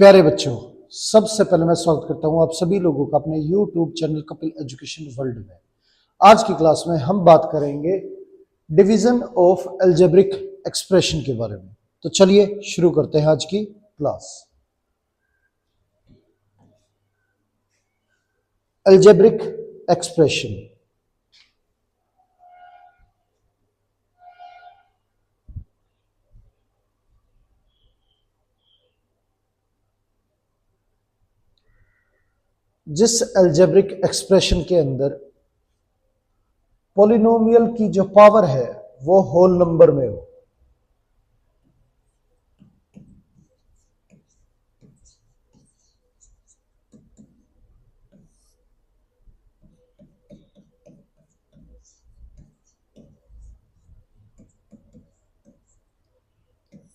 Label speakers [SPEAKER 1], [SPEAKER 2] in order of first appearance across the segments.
[SPEAKER 1] प्यारे बच्चों, सबसे पहले मैं स्वागत करता हूं आप सभी लोगों का अपने YouTube channel Kapil education world में। आज की क्लास में हम बात करेंगे डिवीजन ऑफ अलजेब्रिक एक्सप्रेशन के बारे में। तो चलिए शुरू करते हैं आज की क्लास। Algebraic expression. जिस अलजेब्रिक एक्सप्रेशन के अंदर पॉलिनोमियल की जो पावर है वो होल नंबर में हो,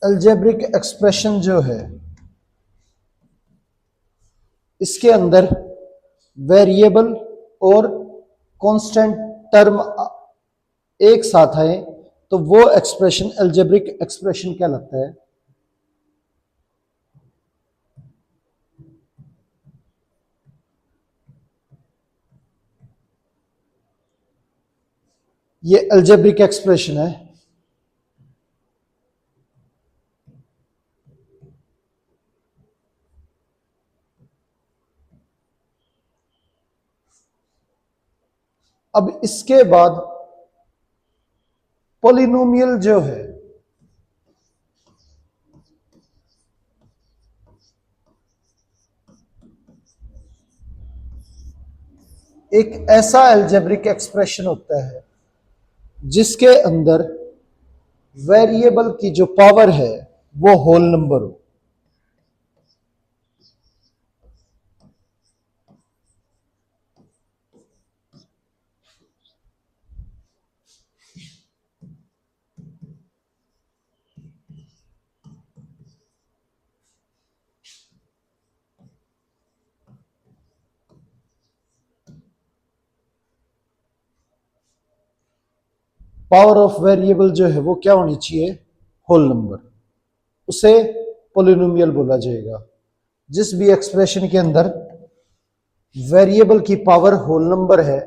[SPEAKER 1] अलजेब्रिक एक्सप्रेशन जो है इसके अंदर वेरिएबल और कांस्टेंट टर्म एक साथ आए तो वो एक्सप्रेशन अलजेब्रिक एक्सप्रेशन कहलाता है। ये अलजेब्रिक एक्सप्रेशन है। अब इसके बाद पॉलिनोमियल जो है एक ऐसा अलजेब्रिक एक्सप्रेशन होता है जिसके अंदर वेरिएबल की जो पावर है वो होल नंबर हो। पावर ऑफ वेरिएबल जो है वो क्या होनी चाहिए? Whole number. उसे पॉलिनोमियल बोला जाएगा। जिस भी एक्सप्रेशन के अंदर वेरिएबल की पावर होल नंबर है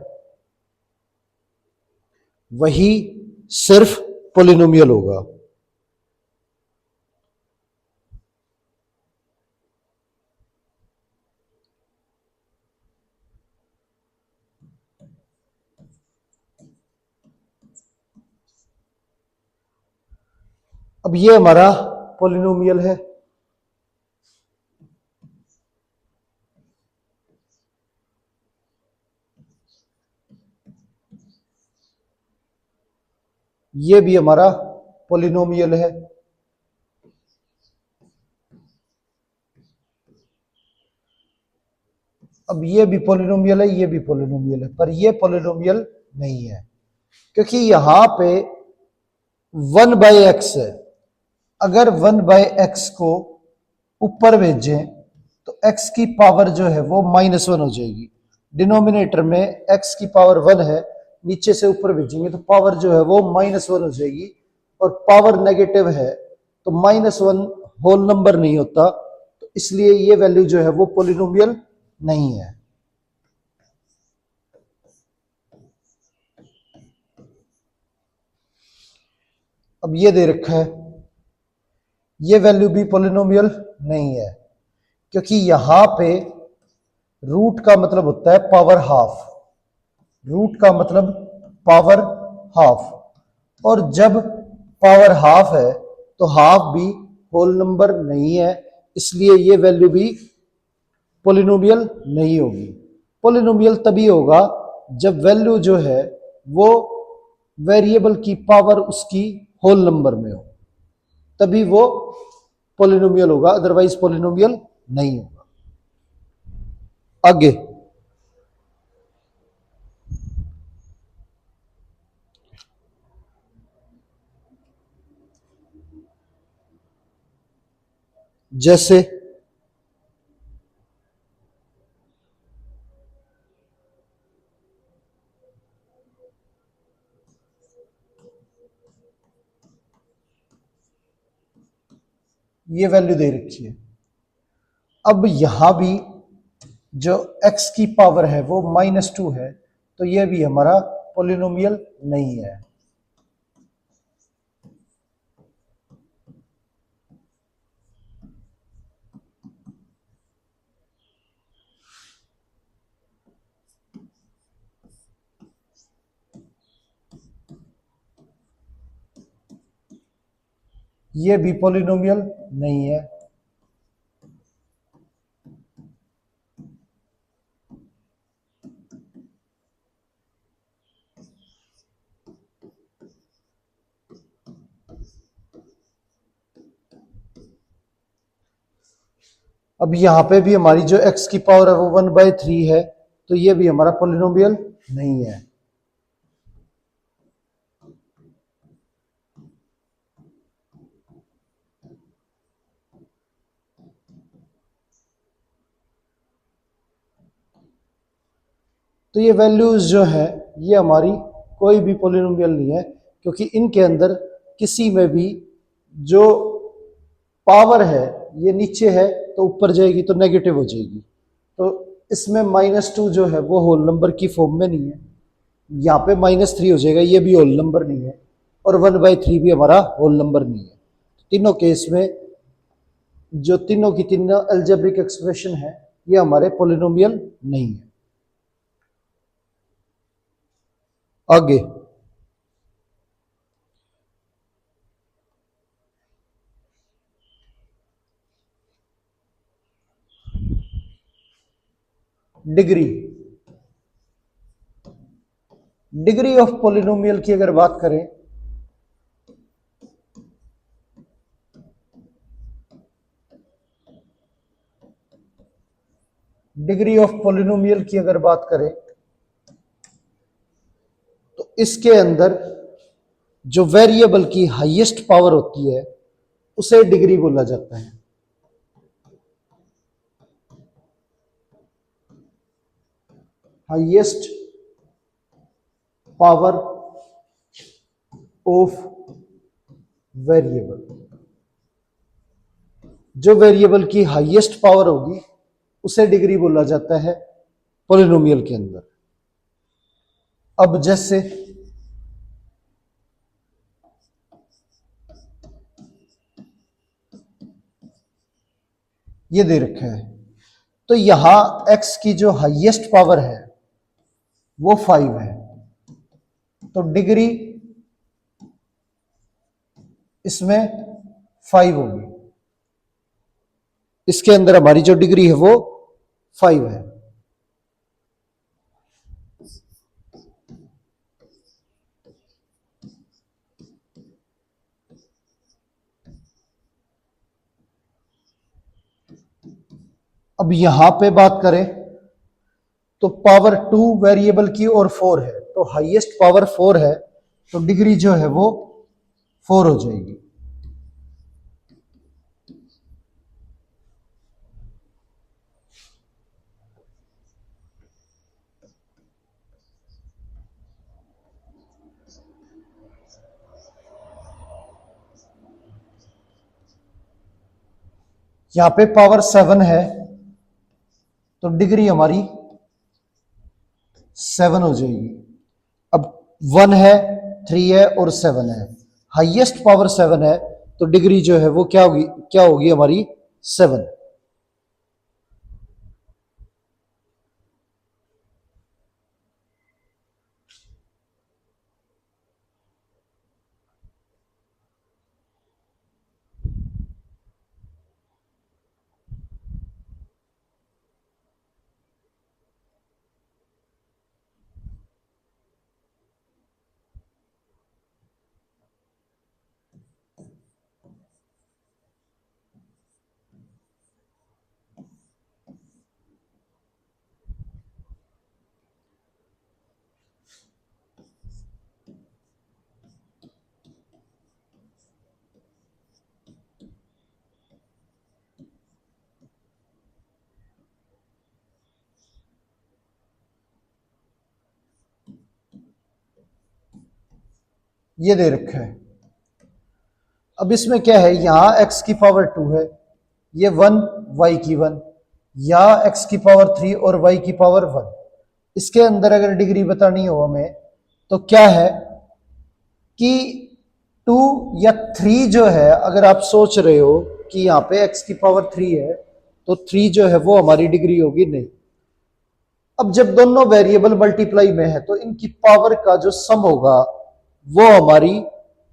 [SPEAKER 1] वही सिर्फ पॉलिनोमियल होगा। अब ये हमारा पॉलिनोमियल है। ये भी हमारा पॉलिनोमियल है। अब ये भी पॉलिनोमियल है, ये भी पॉलिनोमियल है, पर ये पॉलिनोमियल नहीं है क्योंकि यहां पे 1/x है। अगर 1/x को ऊपर भेजें तो x की पावर जो है वो -1 हो जाएगी। डिनोमिनेटर में x की पावर 1 है, नीचे से ऊपर भेजेंगे तो पावर जो है वो -1 हो जाएगी। और पावर नेगेटिव है तो -1 होल नंबर नहीं होता, तो इसलिए ये वैल्यू जो है वो पॉलिनोमियल नहीं है। अब ये दे रखा है, ये वैल्यू भी पॉलिनोमियल नहीं है क्योंकि यहां पे रूट का मतलब होता है पावर हाफ। रूट का मतलब पावर हाफ, और जब पावर हाफ है तो हाफ भी होल नंबर नहीं है, इसलिए ये वैल्यू भी पॉलिनोमियल नहीं होगी। पॉलिनोमियल तभी होगा जब वैल्यू जो है वो वेरिएबल की पावर उसकी होल नंबर में हो, तभी वो पॉलिनोमियल होगा, अदरवाइज पॉलिनोमियल नहीं होगा। आगे जैसे ये वैल्यू दे रखी है अब यहां भी जो x की पावर है वो -2 है, तो ये भी हमारा पॉलिनोमियल नहीं है। ये भी पॉलिनोमियल नहीं है। अब यहां पे भी हमारी जो x की पावर है वो 1/3 है, तो ये भी हमारा पॉलिनोमियल नहीं है। तो ये वैल्यूज जो है ये हमारी कोई भी पॉलिनोमियल नहीं है, क्योंकि इनके अंदर किसी में भी जो पावर है ये नीचे है तो ऊपर जाएगी तो नेगेटिव हो जाएगी। तो इसमें -2 जो है वो होल नंबर की फॉर्म में नहीं है, यहाँ पे -3 हो जाएगा, ये भी होल नंबर नहीं है, और 1/3 भी हमारा होल नंबर नहीं है। तीनों केस में जो तीनों की तीनों अलजेब्रिक एक्सप्रेशन है ये हमारे पॉलिनोमियल नहीं है। आगे डिग्री डिग्री ऑफ पॉलिनोमियल की अगर बात करें डिग्री ऑफ पॉलिनोमियल की अगर बात करें तो इसके अंदर जो वेरिएबल की हाईएस्ट पावर होती है उसे डिग्री बोला जाता है। हाईएस्ट पावर ऑफ वेरिएबल, जो वेरिएबल की हाईएस्ट पावर होगी उसे डिग्री बोला जाता है पॉलिनोमियल के अंदर। अब जैसे ये दे रखा है, तो यहां x की जो हाईएस्ट पावर है वो 5 है, तो डिग्री इसमें 5 होगी। इसके अंदर हमारी जो डिग्री है वो 5 है। अब यहां पे बात करें तो पावर 2 वेरिएबल की और 4 है, तो हाईएस्ट पावर 4 है, तो डिग्री जो है वो 4 हो जाएगी। यहां पे पावर 7 है, तो डिग्री हमारी 7 हो जाएगी। अब 1 है, 3 है और 7 है, हाईएस्ट पावर 7 है, तो डिग्री जो है वो क्या होगी हमारी 7। ये दे रखा है। अब इसमें क्या है, यहां x की पावर 2 है, ये 1 y की 1, या x की पावर 3 और y की पावर 1, इसके अंदर अगर डिग्री बतानी हो हमें तो क्या है कि 2 या 3 जो है, अगर आप सोच रहे हो कि यहाँ पे x की पावर 3 है तो 3 जो है वो हमारी डिग्री होगी नहीं। अब जब दोनों वेरिएबल मल्टीप्लाई में है तो इनकी पावर का जो सम होगा वो हमारी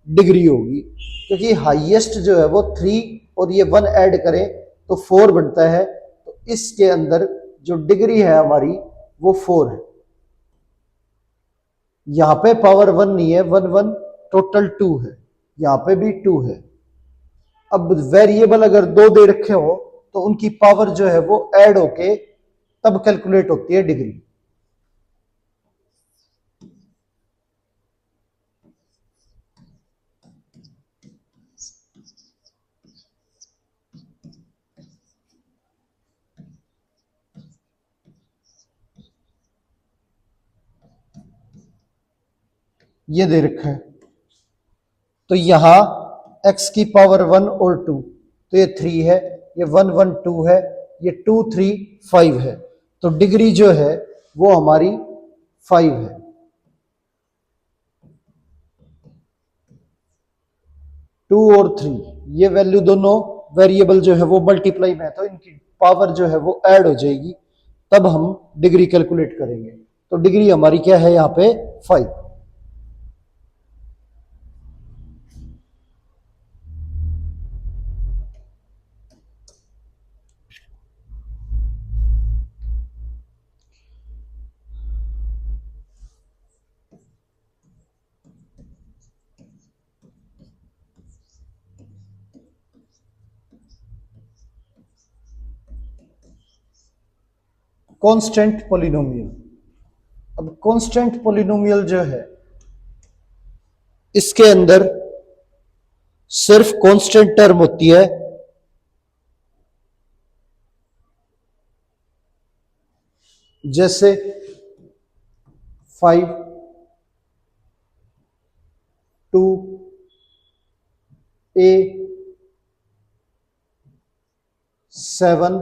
[SPEAKER 1] डिग्री होगी, क्योंकि हाईएस्ट जो है वो 3 और ये 1 ऐड करें तो 4 बनता है, तो इसके अंदर जो डिग्री है हमारी वो 4 है। यहां पे पावर 1 नहीं है, 1 1 टोटल 2 है, यहां पे भी 2 है। अब वेरिएबल अगर दो दे रखे हो तो उनकी पावर जो है वो ऐड होके तब कैलकुलेट होती है डिग्री। ये दे रखा है तो यहां x की पावर 1 और 2, तो ये 3 है, ये 1 1 2 है, ये 2 3 5 है, तो डिग्री जो है वो हमारी 5 है। टू और 3 ये वैल्यू दोनों वेरिएबल जो है वो मल्टीप्लाई में है, तो इनकी पावर जो है वो ऐड हो जाएगी, तब हम डिग्री कैलकुलेट करेंगे। तो डिग्री हमारी क्या है यहां पे 5। Constant polynomial. अब कांस्टेंट पोलिनोमियल जो है इसके अंदर सिर्फ कांस्टेंट टर्म होती है, जैसे 5 2 a 7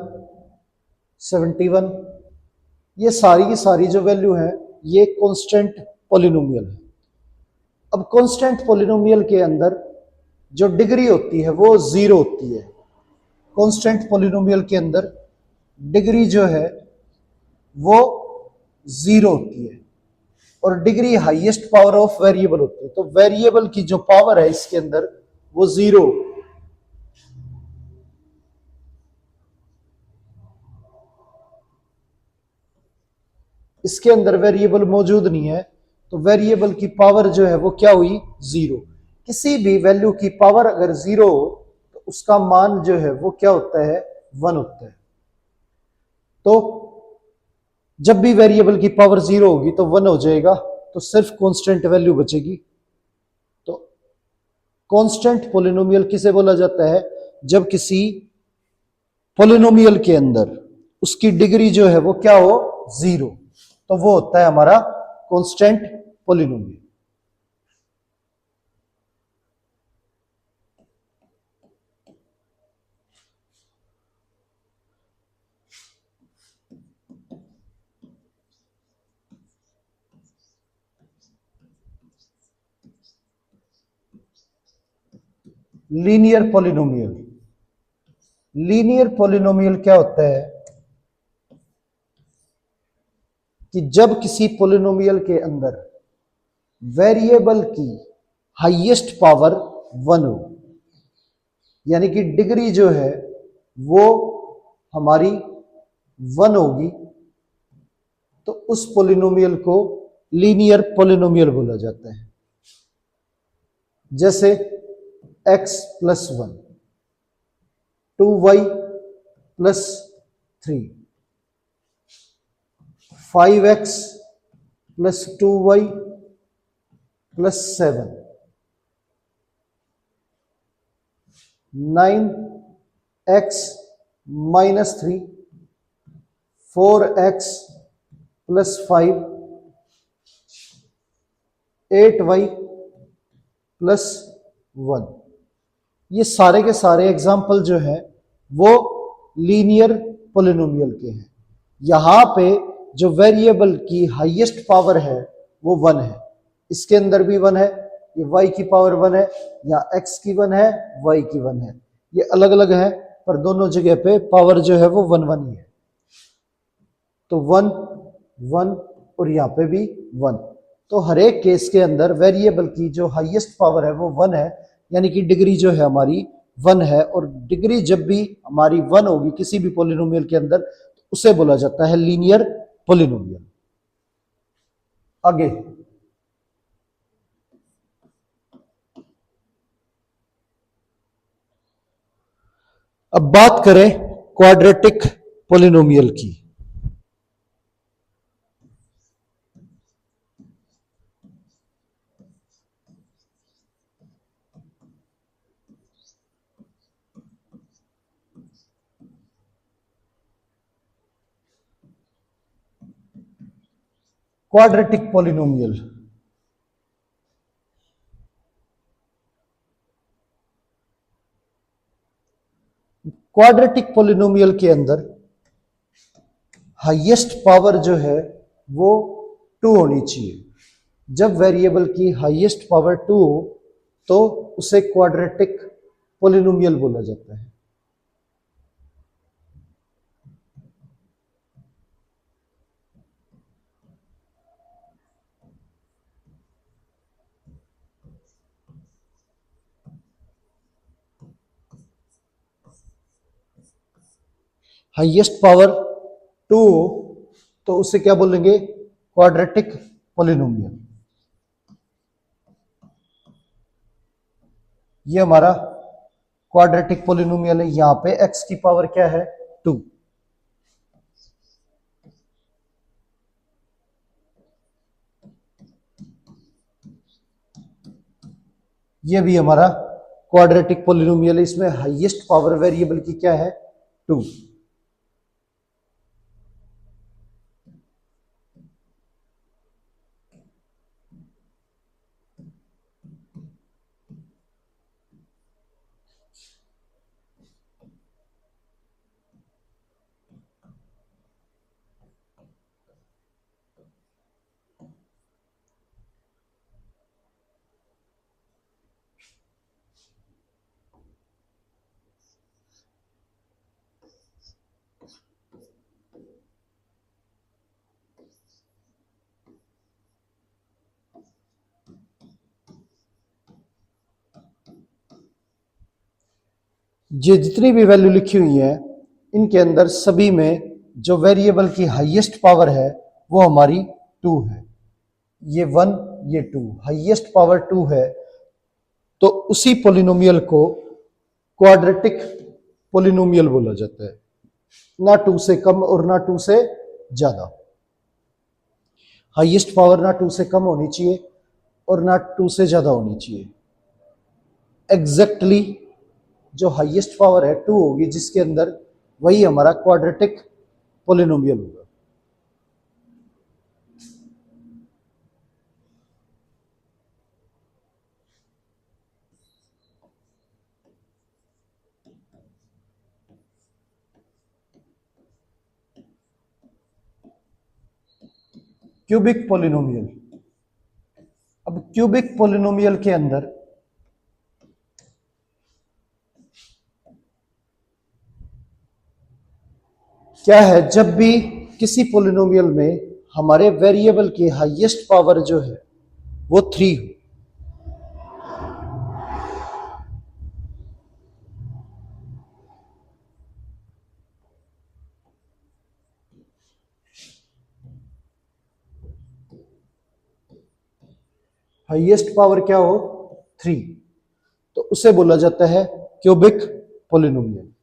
[SPEAKER 1] 71, ये सारी की सारी जो वैल्यू है ये कांस्टेंट पोलिनोमियल है। अब कांस्टेंट पोलिनोमियल के अंदर जो डिग्री होती है वो 0 होती है। कांस्टेंट पोलिनोमियल के अंदर डिग्री जो है वो 0 होती है और degree highest power of variable होती है, तो वेरिएबल की जो पावर है इसके अंदर वो 0। इसके अंदर वेरिएबल मौजूद नहीं है, तो वेरिएबल की पावर जो है वो क्या हुई 0। किसी भी वैल्यू की पावर अगर 0 हो तो उसका मान जो है वो क्या होता है 1 होता है। तो जब भी वेरिएबल की पावर 0 होगी तो 1 हो जाएगा, तो सिर्फ कांस्टेंट वैल्यू बचेगी। तो कांस्टेंट पोलिनोमियल किसे बोला जाता है, जब किसी पोलिनोमियल के अंदर उसकी डिग्री जो है वो क्या हो 0, तो वो होता है हमारा constant polynomial. Linear polynomial. Linear polynomial क्या होता है कि जब किसी पोलिनोमियल के अंदर वेरिएबल की हाईएस्ट पावर 1 हो, यानी कि डिग्री जो है वो हमारी 1 होगी, तो उस पोलिनोमियल को लीनियर पोलिनोमियल बोला जाता है। जैसे x plus 1, 2y plus 3, 5x plus 2y plus 7, 9x minus 3, 4x plus 5, 8y plus 1। ये सारे के सारे एग्जाम्पल जो है वो लीनियर पोलिनोमियल के हैं। यहां पे जो वेरिएबल की हाईएस्ट पावर है वो 1 है, इसके अंदर भी 1 है, ये y की पावर 1 है, या x की 1 है, y की 1 है, ये अलग अलग है पर दोनों जगह पे पावर जो है वो 1 1 ही है। तो 1 1 और यहाँ पे भी 1, तो हर एक केस के अंदर वेरिएबल की जो हाईएस्ट पावर है वो 1 है, यानी कि डिग्री जो है हमारी 1 है। और डिग्री जब भी हमारी 1 होगी किसी भी पोलिनोमियल के अंदर तो उसे बोला जाता है लीनियर पोलिनोमियल। आगे अब बात करें क्वाड्रेटिक पोलिनोमियल की। क्वाड्रेटिक पोलिनोमियल क्वाड्रेटिक पोलिनोमियल के अंदर हाईएस्ट पावर जो है वो 2 होनी चाहिए। जब वेरिएबल की हाईएस्ट पावर 2 हो तो उसे क्वाड्रेटिक पोलिनोमियल बोला जाता है। हाईएस्ट पावर 2 हो तो उसे क्या बोलेंगे? Quadratic polynomial. ये हमारा क्वाड्रेटिक पोलिनोमियल है। यहां पे x की पावर क्या है? 2। ये भी हमारा क्वाड्रेटिक पोलिनोमियल है। इसमें हाईएस्ट पावर वेरिएबल की क्या है? 2। ये जितनी भी वैल्यू लिखी हुई है इनके अंदर सभी में जो वेरिएबल की हाईएस्ट पावर है वो हमारी 2 है। ये 1 ये 2, हाईएस्ट पावर 2 है तो उसी पोलिनोमियल को क्वाड्रेटिक पोलिनोमियल बोला जाता है। ना 2 से कम और ना 2 से ज्यादा। हाईएस्ट पावर ना 2 से कम होनी चाहिए और ना 2 से ज्यादा होनी चाहिए। एग्जैक्टली जो हाईएस्ट पावर है 2 होगी जिसके अंदर, वही हमारा क्वाड्रेटिक पोलिनोमियल होगा। Cubic polynomial. अब क्यूबिक पोलिनोमियल के अंदर क्या है? जब भी किसी पोलिनोमियल में हमारे वेरिएबल की हाईएस्ट पावर जो है वो 3 हो, हाईएस्ट पावर क्या हो? 3, तो उसे बोला जाता है क्यूबिक पोलिनोमियल।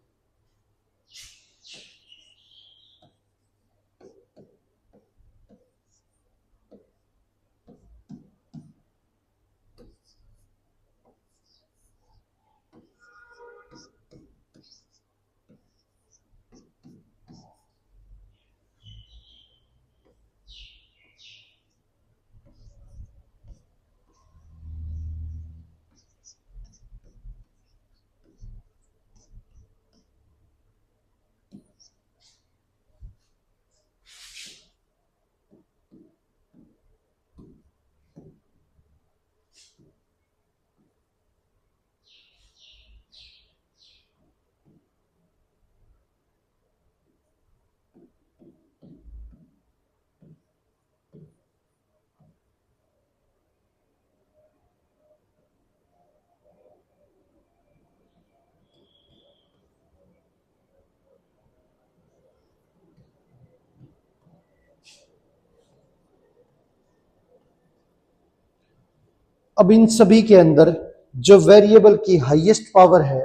[SPEAKER 1] अब इन सभी के अंदर जो वेरिएबल की हाईएस्ट पावर है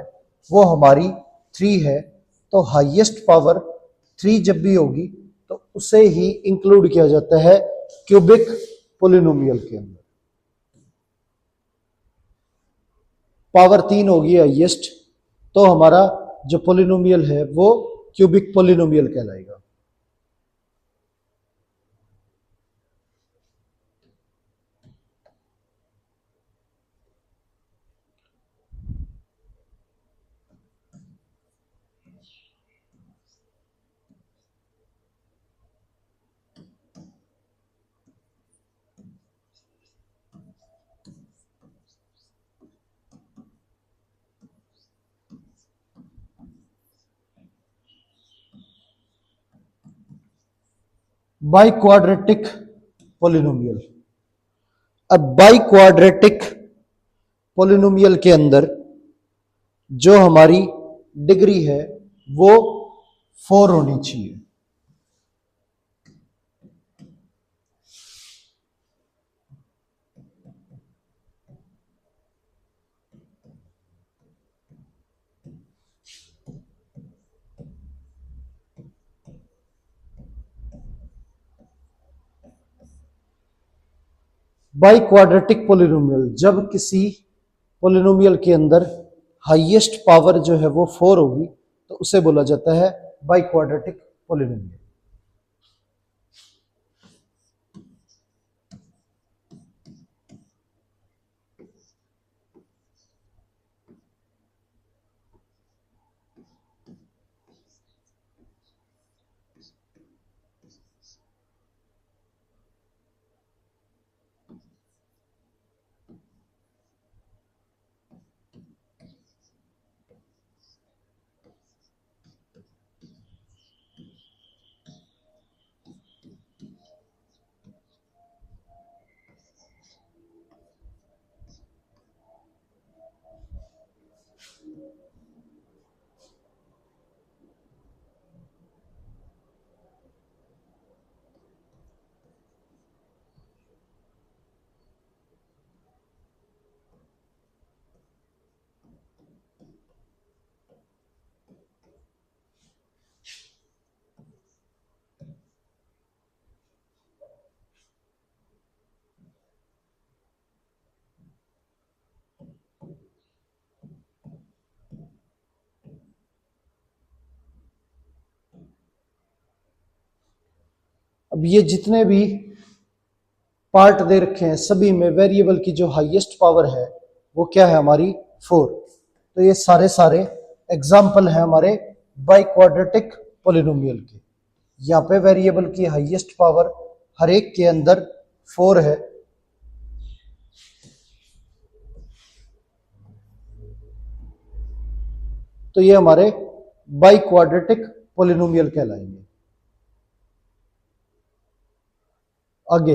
[SPEAKER 1] वो हमारी 3 है, तो हाईएस्ट पावर 3 जब भी होगी तो उसे ही इंक्लूड किया जाता है क्यूबिक पोलिनोमियल के अंदर। पावर 3 होगी हाईएस्ट, तो हमारा जो पोलिनोमियल है वो क्यूबिक पोलिनोमियल कहलाएगा। By quadratic polynomial. अब बाई क्वाड्रेटिक पोलिनोमियल के अंदर जो हमारी डिग्री है वो 4 होनी चाहिए। बाई क्वाड्रेटिक पोलिनोमियल, जब किसी पोलिनोमियल के अंदर हाईएस्ट पावर जो है वो 4 होगी तो उसे बोला जाता है बाई क्वाड्रेटिक पोलिनोमियल। अब ये जितने भी पार्ट दे रखे हैं सभी में वेरिएबल की जो हाईएस्ट पावर है वो क्या है हमारी 4। तो ये सारे सारे एग्जाम्पल है हमारे बाई क्वाड्रेटिक पोलिनोमियल के। यहाँ पे वेरिएबल की हाईएस्ट पावर हर एक के अंदर 4 है। तो ये हमारे बाई क्वाड्रेटिक पोलिनोमियल कहलाएंगे। आगे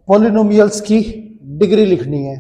[SPEAKER 1] पॉलिनोमियल्स की डिग्री लिखनी है।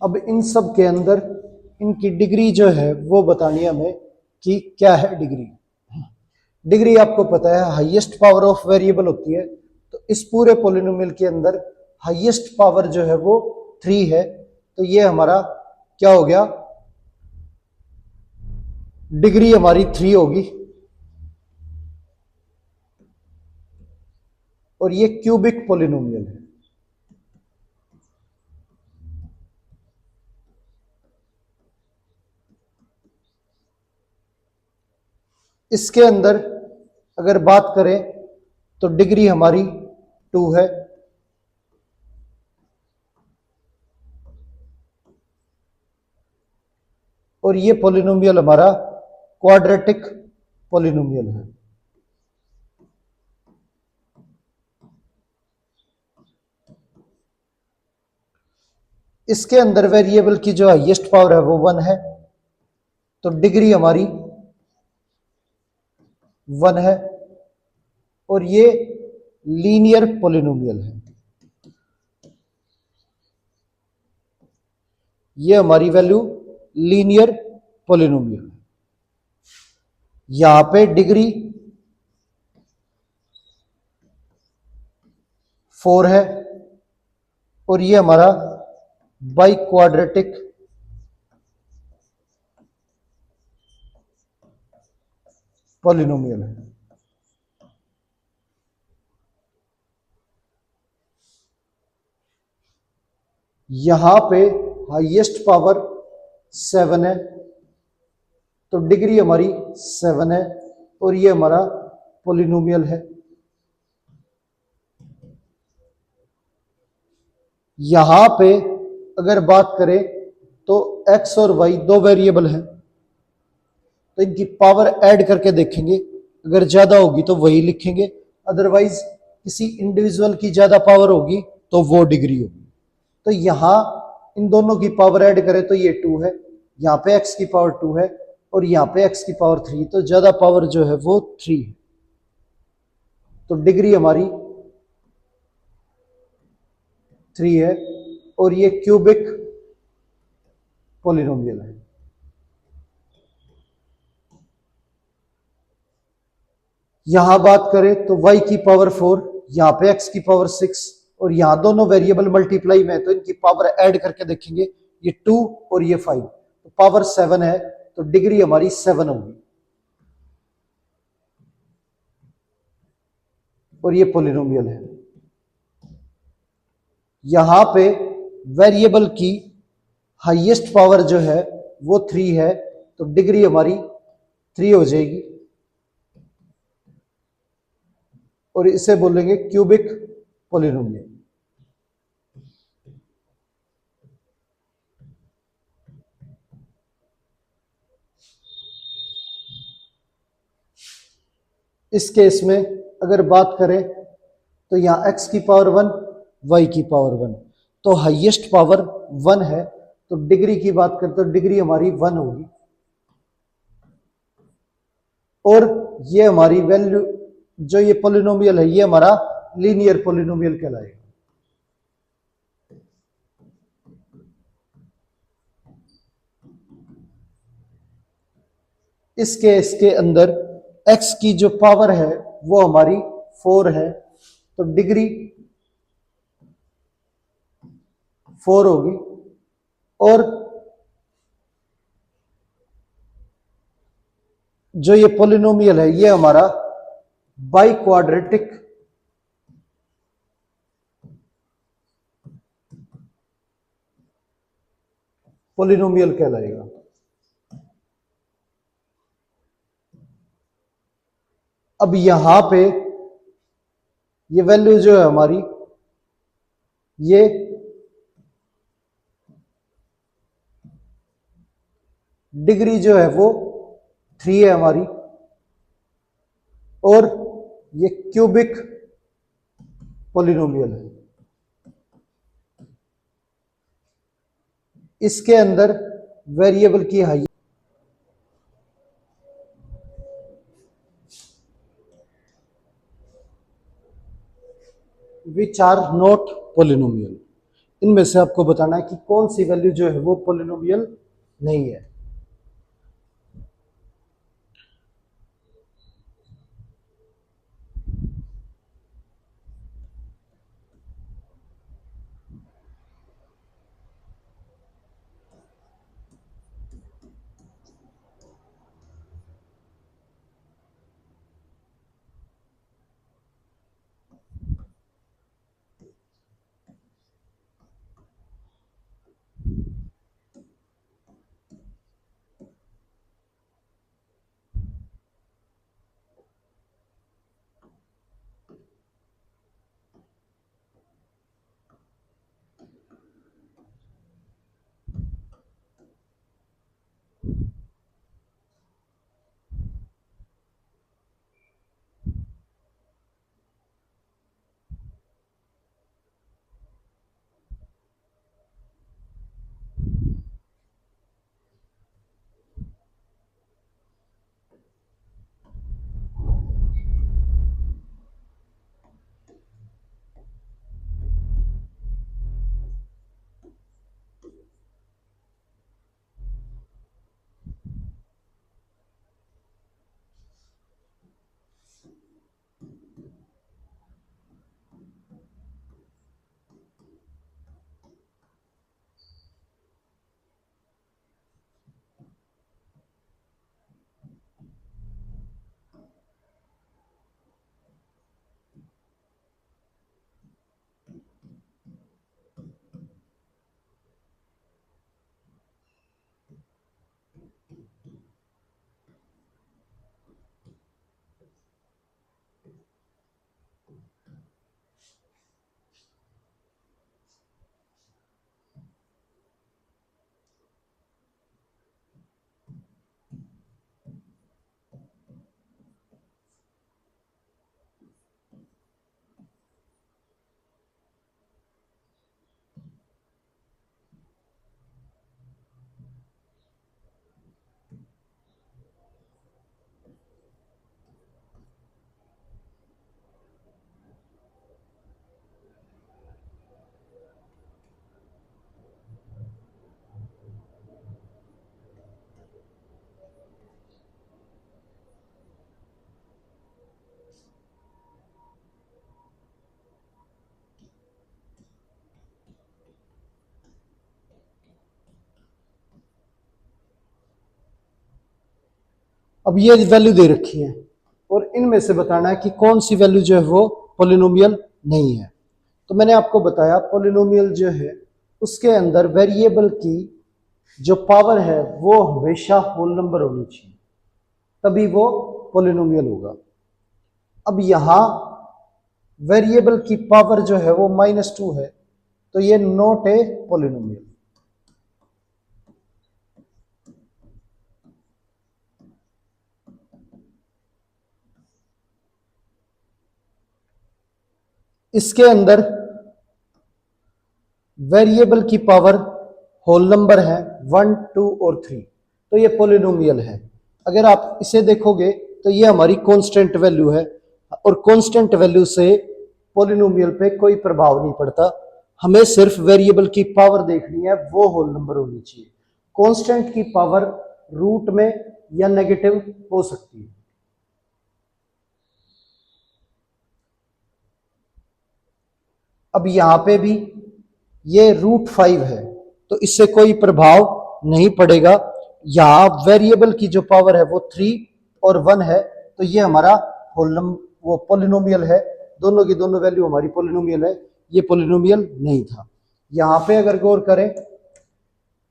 [SPEAKER 1] अब इन सब के अंदर इनकी डिग्री जो है वो बतानी है हमें कि क्या है डिग्री। डिग्री आपको पता है हाईएस्ट पावर ऑफ वेरिएबल होती है, तो इस पूरे पॉलिनोमियल के अंदर हाईएस्ट पावर जो है वो 3 है, तो ये हमारा क्या हो गया, डिग्री हमारी 3 होगी। और ये क्यूबिक पॉलिनोमियल है। इसके अंदर अगर बात करें तो डिग्री हमारी 2 है। और ये पॉलिनोमियल हमारा क्वाड्रेटिक पॉलिनोमियल है। इसके अंदर वेरिएबल की जो हाईएस्ट पावर है वो 1 है, तो डिग्री हमारी 1 है। और ये लीनियर पॉलिनोमियल है। ये हमारी वैल्यू लीनियर पॉलिनोमियल है। यहां पे डिग्री 4 है और ये हमारा बाई क्वाड्रेटिक पॉलिनोमियल है। यहां पे हाईएस्ट पावर 7 है, तो डिग्री हमारी 7 है और ये हमारा पॉलिनोमियल है। यहां पे अगर बात करें तो x और y दो वेरिएबल हैं, तो इनकी पावर ऐड करके देखेंगे, अगर ज्यादा होगी तो वही लिखेंगे, अदरवाइज किसी इंडिविजुअल की ज्यादा पावर होगी तो वो डिग्री होगी। तो यहां इन दोनों की पावर ऐड करें तो ये 2 है, यहां पे x की पावर 2 है और यहां पे x की पावर 3, तो ज्यादा पावर जो है वो 3 है। तो डिग्री हमारी 3 है और ये क्यूबिक पॉलिनोमियल है। यहां बात करें तो y की पावर 4, यहां पे x की पावर 6 और यहां दोनों वेरिएबल मल्टीप्लाई में, तो इनकी पावर ऐड करके देखेंगे, ये 2 और ये 5, तो पावर 7 है, तो डिग्री हमारी 7 होगी। और ये पॉलिनोमियल है। यहां पे वेरिएबल की हाईएस्ट पावर जो है वो 3 है, तो डिग्री हमारी 3 हो जाएगी और इसे बोलेंगे क्यूबिक पॉलिनोमियल। इस केस में अगर बात करें तो यहां x की पावर 1, y की पावर 1, तो हाईएस्ट पावर 1 है, तो डिग्री की बात करें तो डिग्री हमारी 1 होगी। और ये हमारी वैल्यू जो ये पॉलिनोमियल है ये हमारा लीनियर पॉलिनोमियल कहलाएगा। इस केस के अंदर x की जो पावर है वो हमारी 4 है, तो डिग्री 4 होगी। और जो ये पॉलिनोमियल है ये हमारा बाई क्वाड्रेटिक पॉलिनोमियल कहलाएगा। अब यहां पे ये वैल्यू जो है हमारी, ये डिग्री जो है वो 3 है हमारी, और ये क्यूबिक पॉलिनोमियल है। इसके अंदर वेरिएबल की height, which are not polynomial. इनमें से आपको बताना है कि कौन सी वैल्यू जो है वो पॉलिनोमियल नहीं है। अब ये वैल्यू दे रखी है और इनमें से बताना है कि कौन सी वैल्यू जो है वो पॉलिनोमियल नहीं है। तो मैंने आपको बताया पॉलिनोमियल जो है उसके अंदर वेरिएबल की जो पावर है वो हमेशा होल नंबर होनी चाहिए, तभी वो पॉलिनोमियल होगा। अब यहां वेरिएबल की पावर जो है वो -2 है, तो ये नॉट ए पॉलिनोमियल। इसके अंदर वेरिएबल की पावर होल नंबर है 1, 2 और 3, तो ये पॉलिनोमियल है। अगर आप इसे देखोगे तो ये हमारी कांस्टेंट वैल्यू है, और कांस्टेंट वैल्यू से पॉलिनोमियल पे कोई प्रभाव नहीं पड़ता। हमें सिर्फ वेरिएबल की पावर देखनी है, वो होल नंबर होनी चाहिए। कांस्टेंट की पावर रूट में या नेगेटिव हो सकती है। अब यहां पे भी ये √5 है, तो इससे कोई प्रभाव नहीं पड़ेगा। यहां वेरिएबल की जो पावर है वो 3 और 1 है, तो ये हमारा होल नंबर वो पॉलिनोमियल है। दोनों की दोनों वैल्यू हमारी पॉलिनोमियल है, ये पॉलिनोमियल नहीं था। यहां पे अगर गौर करें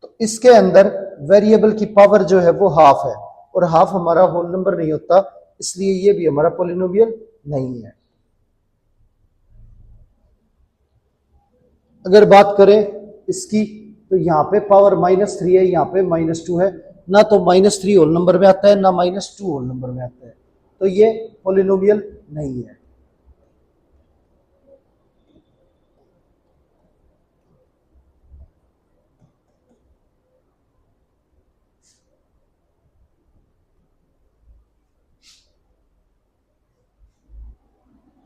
[SPEAKER 1] तो इसके अंदर वेरिएबल की पावर जो है वो हाफ है, और हाफ हमारा होल नंबर नहीं होता, इसलिए ये भी हमारा पॉलिनोमियल नहीं है। अगर बात करें इसकी, तो यहाँ पे पावर -3 है, यहाँ पे -2 है, ना तो -3 होल नंबर में आता है, ना -2 होल नंबर में आता है, तो ये पॉलिनोमियल नहीं है।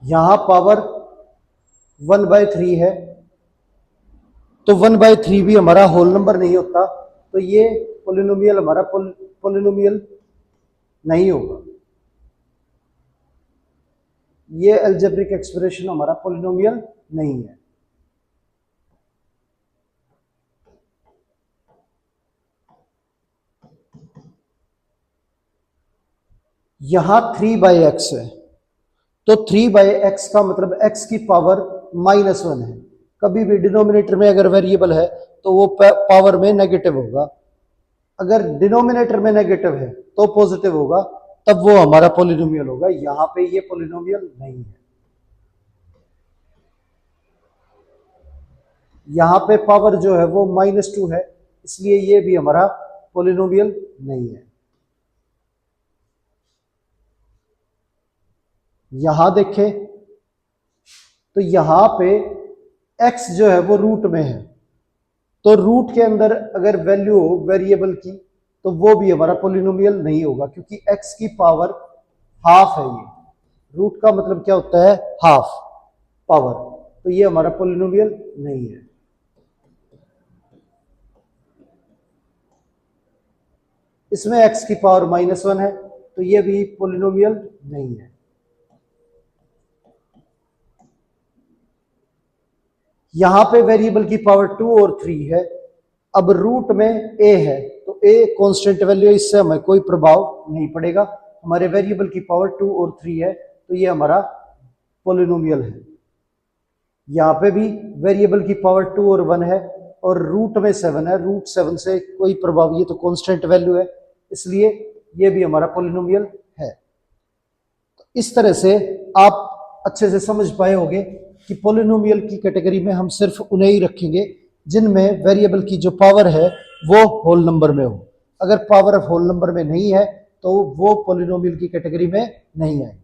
[SPEAKER 1] यहां पावर 1/3 है, तो 1/3 भी हमारा होल नंबर नहीं होता, तो ये पॉलिनोमियल हमारा पॉलिनोमियल नहीं होगा। ये अलजेब्रिक एक्सप्रेशन हमारा पॉलिनोमियल नहीं है। यहां 3/x है, तो 3/x का मतलब x की पावर -1 है। कभी भी डिनोमिनेटर में अगर वेरिएबल है तो वो पावर में नेगेटिव होगा, अगर डिनोमिनेटर में नेगेटिव है तो पॉजिटिव होगा, तब वो हमारा पॉलिनोमियल होगा। यहां पे ये पॉलिनोमियल नहीं है। यहां पे पावर जो है वो -2 है, इसलिए ये भी हमारा पॉलिनोमियल नहीं है। यहां देखें तो यहां पे x जो है वो रूट में है, तो रूट के अंदर अगर वैल्यू हो वेरिएबल की तो वो भी हमारा पॉलिनोमियल नहीं होगा, क्योंकि x की पावर हाफ है। ये रूट का मतलब क्या होता है? हाफ पावर, तो ये हमारा पॉलिनोमियल नहीं है। इसमें x की पावर -1 है, तो ये भी पॉलिनोमियल नहीं है। यहां पे वेरिएबल की पावर 2 और 3 है। अब रूट में a है, तो a कांस्टेंट वैल्यू है, इससे हमें कोई प्रभाव नहीं पड़ेगा। हमारे वेरिएबल की पावर 2 और 3 है, तो ये हमारा पॉलिनोमियल है। यहाँ पे भी वेरिएबल की पावर 2 और 1 है, और रूट में 7 है, रूट 7 से कोई प्रभाव, ये तो कांस्टेंट वैल्यू है, इसलिए ये भी हमारा पॉलिनोमियल है। तो इस तरह से आप अच्छे से समझ पाए होंगे कि पॉलिनोमियल की कैटेगरी में हम सिर्फ उन्हें ही रखेंगे जिनमें वेरिएबल की जो पावर है वो होल नंबर में हो। अगर पावर होल नंबर में नहीं है तो वो पॉलिनोमियल की कैटेगरी में नहीं आएंगे।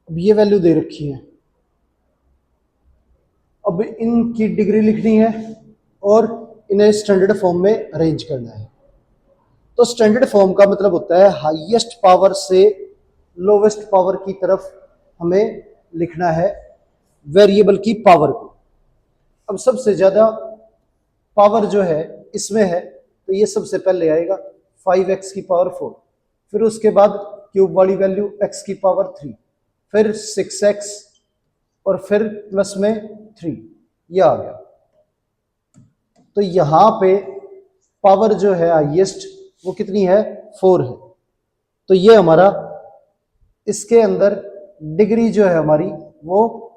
[SPEAKER 1] अब ये वैल्यू दे रखी है, अब इनकी डिग्री लिखनी है और इन्हें स्टैंडर्ड फॉर्म में अरेंज करना है। तो स्टैंडर्ड फॉर्म का मतलब होता है हाईएस्ट पावर से लोवेस्ट पावर की तरफ हमें लिखना है वेरिएबल की पावर को। अब सबसे ज्यादा पावर जो है इसमें है, तो ये सबसे पहले आएगा 5x की पावर 4, फिर उसके बाद क्यूब वाली वैल्यू x की पावर 3, फिर 6x और फिर प्लस में 3, ये आ गया। तो यहां पे पावर जो है हाईएस्ट वो कितनी है, 4 है। तो ये हमारा इसके अंदर डिग्री जो है हमारी वो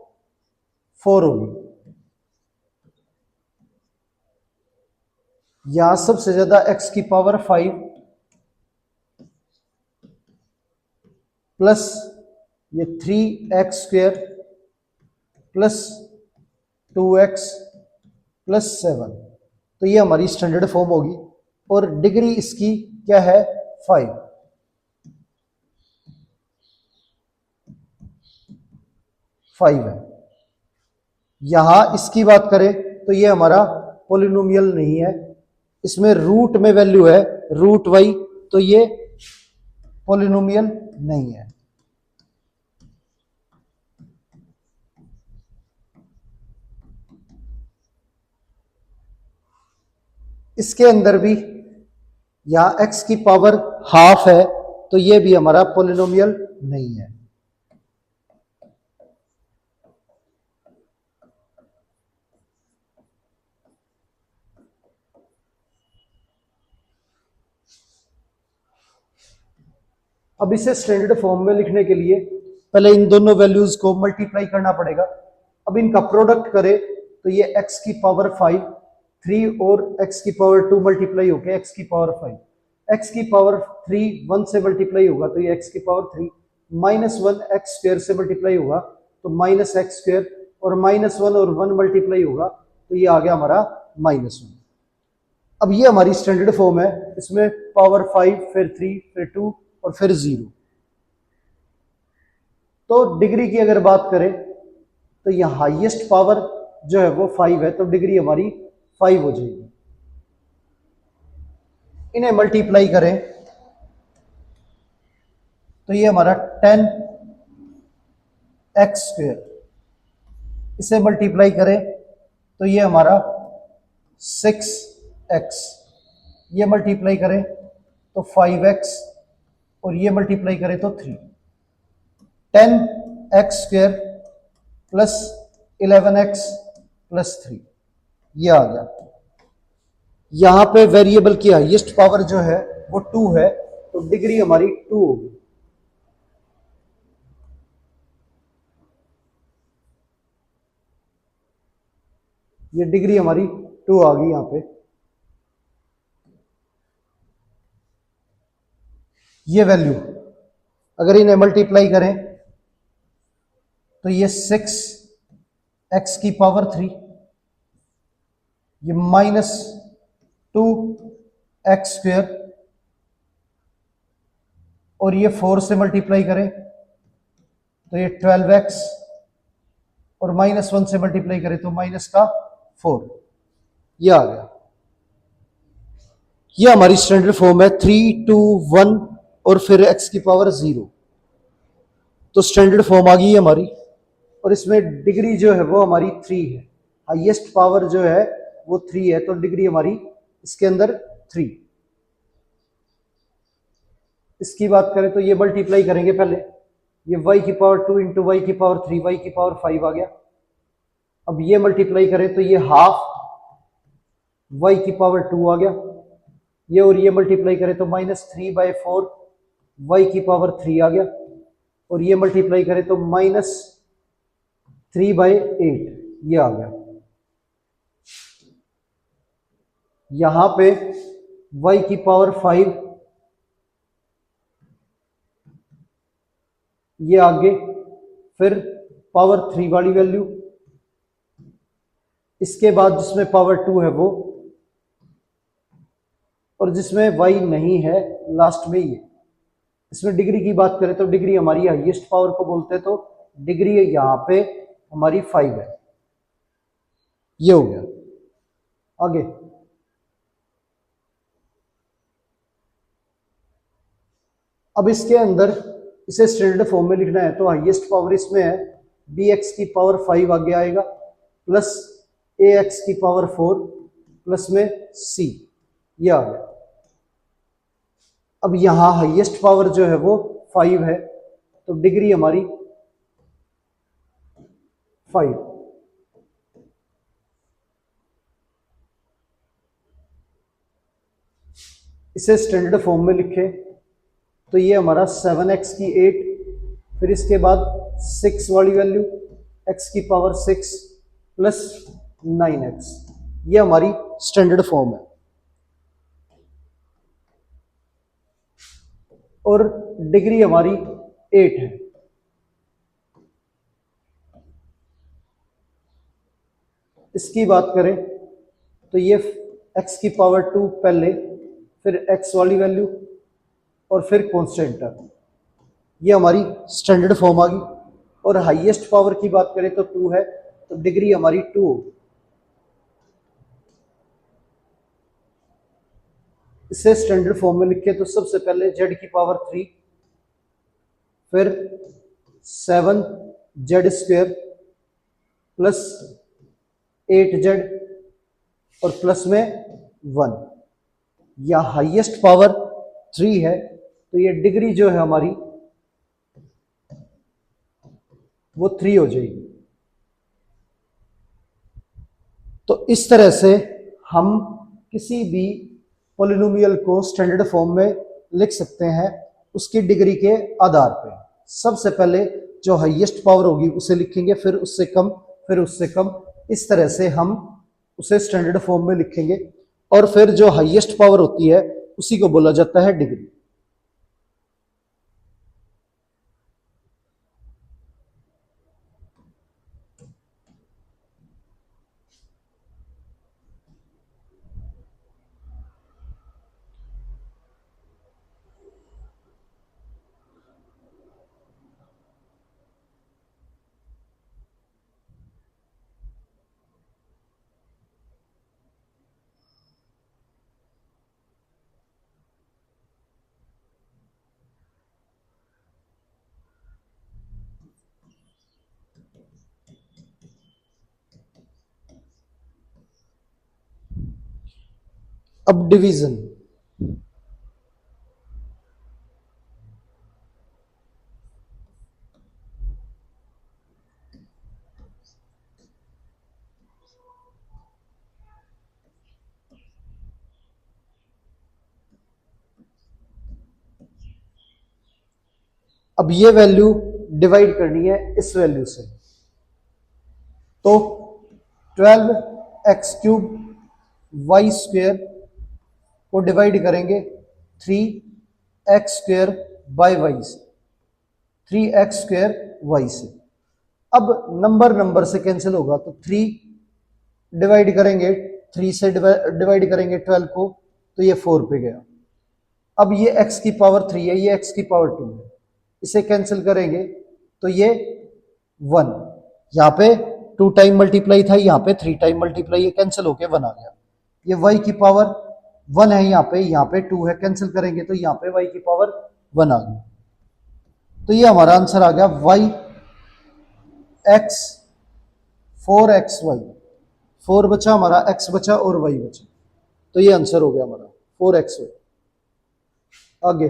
[SPEAKER 1] 4 होगी। यहां सबसे ज्यादा x की पावर 5 प्लस ये 3x² प्लस 2x प्लस 7, तो ये हमारी स्टैंडर्ड फॉर्म होगी और डिग्री इसकी क्या है, 5 है। यहां इसकी बात करें तो ये हमारा पॉलिनोमियल नहीं है, इसमें रूट में वैल्यू है √y, तो ये पॉलिनोमियल नहीं है। इसके अंदर भी यहां x की पावर हाफ है, तो ये भी हमारा पॉलिनोमियल नहीं है। अब इसे स्टैंडर्ड फॉर्म में लिखने के लिए पहले इन दोनों वैल्यूज को मल्टीप्लाई करना पड़ेगा। अब इनका प्रोडक्ट करें तो ये x की पावर 5 3 और x की पावर 2 मल्टीप्लाई होके x की पावर 5, x की पावर 3 1 से मल्टीप्लाई होगा तो ये x की पावर 3, -1 x² से मल्टीप्लाई होगा तो -x², और -1 और 1 मल्टीप्लाई होगा तो ये आ गया हमारा -1। अब ये हमारी स्टैंडर्ड फॉर्म है, इसमें पावर 5 फिर 3 फिर 2 और फिर 0। तो डिग्री की अगर बात करें तो यह हाईएस्ट पावर जो है वो 5 है, तो डिग्री हमारी 5 हो जाएगी। इन्हें मल्टीप्लाई करें तो ये हमारा 10x², इसे मल्टीप्लाई करें तो ये हमारा 6x, ये मल्टीप्लाई करें तो 5x और ये मल्टीप्लाई करें तो 3, 10x² प्लस 11x प्लस 3, ये आ गया। यहां पे वेरिएबल की हाईएस्ट पावर जो है वो 2 है, तो डिग्री हमारी 2 होगी। ये डिग्री हमारी 2 आ गई यहां पे। ये वैल्यू अगर इन्हें मल्टीप्लाई करें तो ये 6x की पावर 3, ये -2x² और ये 4 से मल्टीप्लाई करें तो ये 12x और -1 से मल्टीप्लाई करें तो -4, ये आ गया। ये हमारी स्टैंडर्ड फॉर्म है 3 2 1 और फिर x की पावर 0, तो स्टैंडर्ड फॉर्म आ गई हमारी। और इसमें डिग्री जो है वो हमारी 3 है, हाईएस्ट पावर जो है वो 3 है, तो डिग्री हमारी इसके अंदर 3। इसकी बात करें तो ये मल्टीप्लाई करेंगे पहले, ये y की पावर 2 इंटू वाई की पावर 3, y की पावर 5 आ गया। अब ये मल्टीप्लाई करें तो ये हाफ y की पावर 2 आ गया, ये और ये मल्टीप्लाई करें तो -3/4 y की पावर 3 आ गया, और ये मल्टीप्लाई करें तो -3/8, ये आ गया। यहां पे y की पावर 5, ये आगे, फिर पावर 3 वाली वैल्यू, इसके बाद जिसमें पावर 2 है वो, और जिसमें y नहीं है लास्ट में ये। इसमें डिग्री की बात करें तो डिग्री हमारी हाईएस्ट पावर को बोलते हैं, तो डिग्री यहाँ पे हमारी 5 है। ये हो गया। आगे अब इसके अंदर इसे स्टैंडर्ड फॉर्म में लिखना है तो हाईएस्ट पावर इसमें है bx की पावर 5 आगे आएगा प्लस ax की पावर 4 प्लस में c, ये आ गया। अब यहां हाईएस्ट पावर जो है वो 5 है तो डिग्री हमारी 5। इसे स्टैंडर्ड फॉर्म में लिखे तो ये हमारा 7x की 8, फिर इसके बाद 6 वाली वैल्यू x की पावर 6 प्लस 9x, ये हमारी स्टैंडर्ड फॉर्म है। और डिग्री हमारी 8 है। इसकी बात करें तो ये x की पावर 2 पहले, फिर x वाली वैल्यू और फिर कांस्टेंट टर्म, ये हमारी स्टैंडर्ड फॉर्म आ गई। और हाईएस्ट पावर की बात करें तो 2 है तो डिग्री हमारी 2 होगी। इसे स्टैंडर्ड फॉर्म में लिखे तो सबसे पहले z की पावर 3, फिर 7z² प्लस 8z और प्लस में 1, या हाईएस्ट पावर 3 है तो ये डिग्री जो है हमारी वो 3 हो जाएगी। तो इस तरह से हम किसी भी पॉलिनोमियल को स्टैंडर्ड फॉर्म में लिख सकते हैं उसकी डिग्री के आधार पर। सबसे पहले जो हाईएस्ट पावर होगी उसे लिखेंगे, फिर उससे कम, फिर उससे कम, इस तरह से हम उसे स्टैंडर्ड फॉर्म में लिखेंगे। और फिर जो हाईएस्ट पावर होती है उसी को बोला जाता है डिग्री। अब डिवीजन, अब ये वैल्यू डिवाइड करनी है इस वैल्यू से, तो 12x³ y² को डिवाइड करेंगे 3x² बाय y से, 3x² y से। अब नंबर से कैंसिल होगा तो 3 डिवाइड करेंगे 3 से डिवाइड करेंगे 12 को तो ये 4 पे गया। अब ये x की पावर 3 है, ये x की पावर 2 है, इसे कैंसिल करेंगे तो ये 1, यहाँ पे 2 टाइम मल्टीप्लाई था, यहाँ पे 3 टाइम मल्टीप्लाई, ये कैंसिल होके 1 आ गया। ये y की पावर 1 है, यहाँ पे 2 है, कैंसिल करेंगे तो यहाँ पे y की पावर 1 आ गई। तो ये हमारा आंसर आ गया yx 4xy, 4 बचा हमारा, x बचा और y बचा, तो ये आंसर हो गया हमारा 4xy। आगे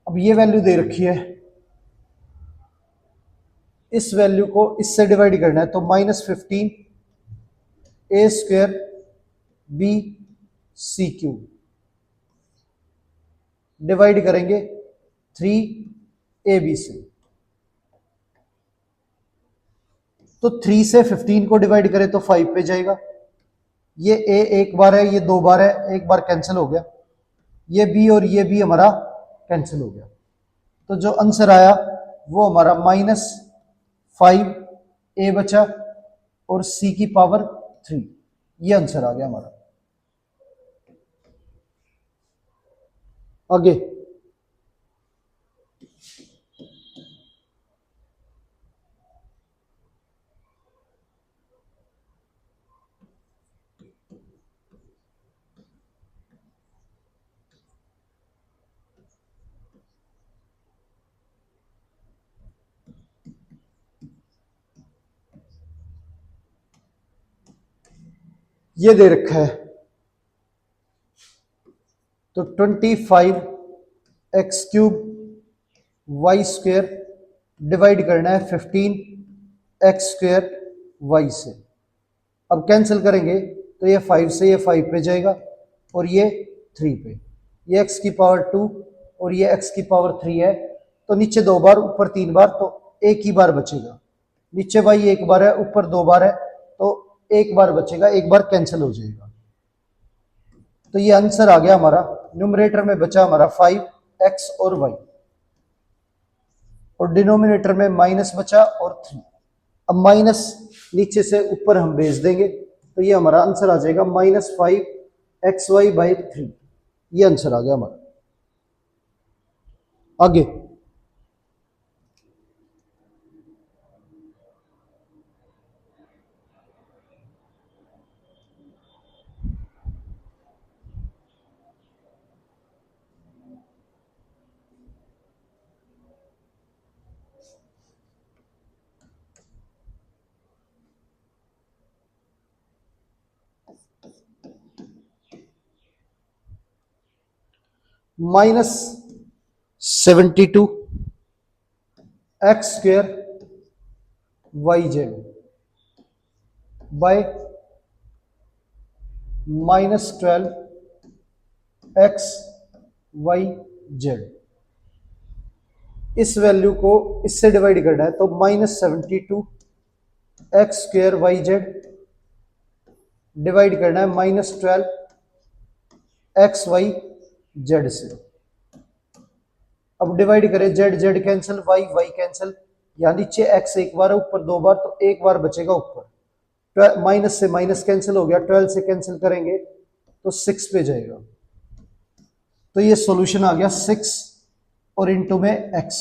[SPEAKER 1] अब ये वैल्यू दे रखी है, इस वैल्यू को इससे डिवाइड करना है तो -15 a² b/c³ डिवाइड करेंगे 3ab से, तो 3 से 15 को डिवाइड करें तो 5 पे जाएगा। ये a एक बार है, ये 2 बार है, एक बार कैंसिल हो गया, ये b और ये b हमारा कैंसिल हो गया। तो जो आंसर आया वो हमारा 5 ए बचा और सी की पावर 3। ये आंसर आ गया हमारा। आगे ये दे रखा है, तो 25x³ डिवाइड करना है 15x² से। अब कैंसिल करेंगे तो ये 5 से ये 5 पे जाएगा और ये 3 पे, ये x की पावर 2 और ये x की पावर 3 है, तो नीचे 2 बार ऊपर 3 बार, तो एक ही बार बचेगा। नीचे y एक बार है ऊपर 2 बार है, तो एक बार बचेगा, एक बार कैंसिल हो जाएगा। तो ये आंसर आ गया हमारा। न्यूमरेटर में बचा हमारा 5x और y, और डिनोमिनेटर में माइनस बचा और 3। अब माइनस नीचे से ऊपर हम भेज देंगे, तो ये हमारा आंसर आ जाएगा -5xy/3। ये आंसर आ गया हमारा। आगे -72x² बाय -12xyz। इस वैल्यू को इससे डिवाइड करना है, तो -72x² डिवाइड करना है -12xyz से। अब डिवाइड करें, Z Z cancel, Y Y cancel, यहां नीचे एक्स एक बार है ऊपर 2 बार, तो एक बार बचेगा ऊपर। माइनस से माइनस कैंसिल हो गया, 12 से कैंसिल करेंगे तो 6 पे जाएगा। तो ये सॉल्यूशन आ गया 6 और इनटू में x,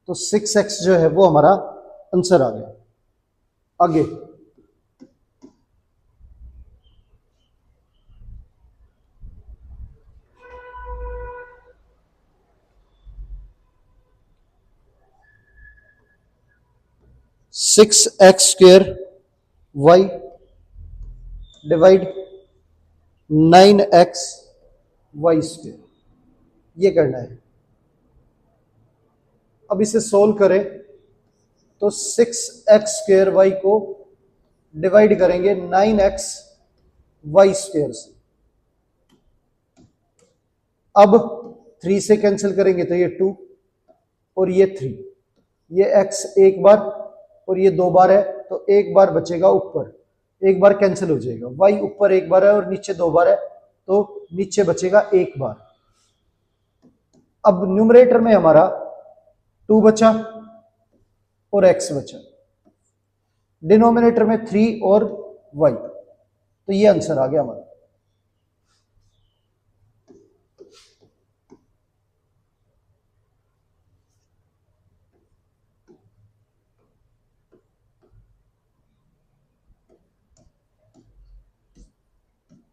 [SPEAKER 1] तो 6x जो है वो हमारा आंसर आ गया। आगे 6x² डिवाइड 9xy², ये करना है। अब इसे सोल्व करें तो 6x² को डिवाइड करेंगे 9xy² से। अब 3 से कैंसिल करेंगे तो ये 2 और ये 3, ये x एक बार और ये 2 बार है, तो एक बार बचेगा ऊपर, एक बार कैंसिल हो जाएगा। y ऊपर एक बार है और नीचे 2 बार है, तो नीचे बचेगा एक बार। अब न्यूमरेटर में हमारा 2 बचा और x बचा, डिनोमिनेटर में 3 और y, तो ये आंसर आ गया हमारा।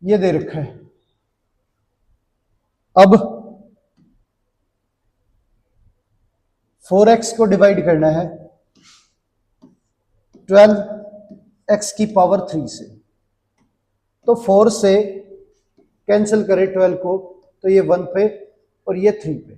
[SPEAKER 1] ये दे रखा है। अब 4x को डिवाइड करना है 12x की पावर 3 से, तो 4 से कैंसिल करें 12 को तो ये 1 पे और ये 3 पे।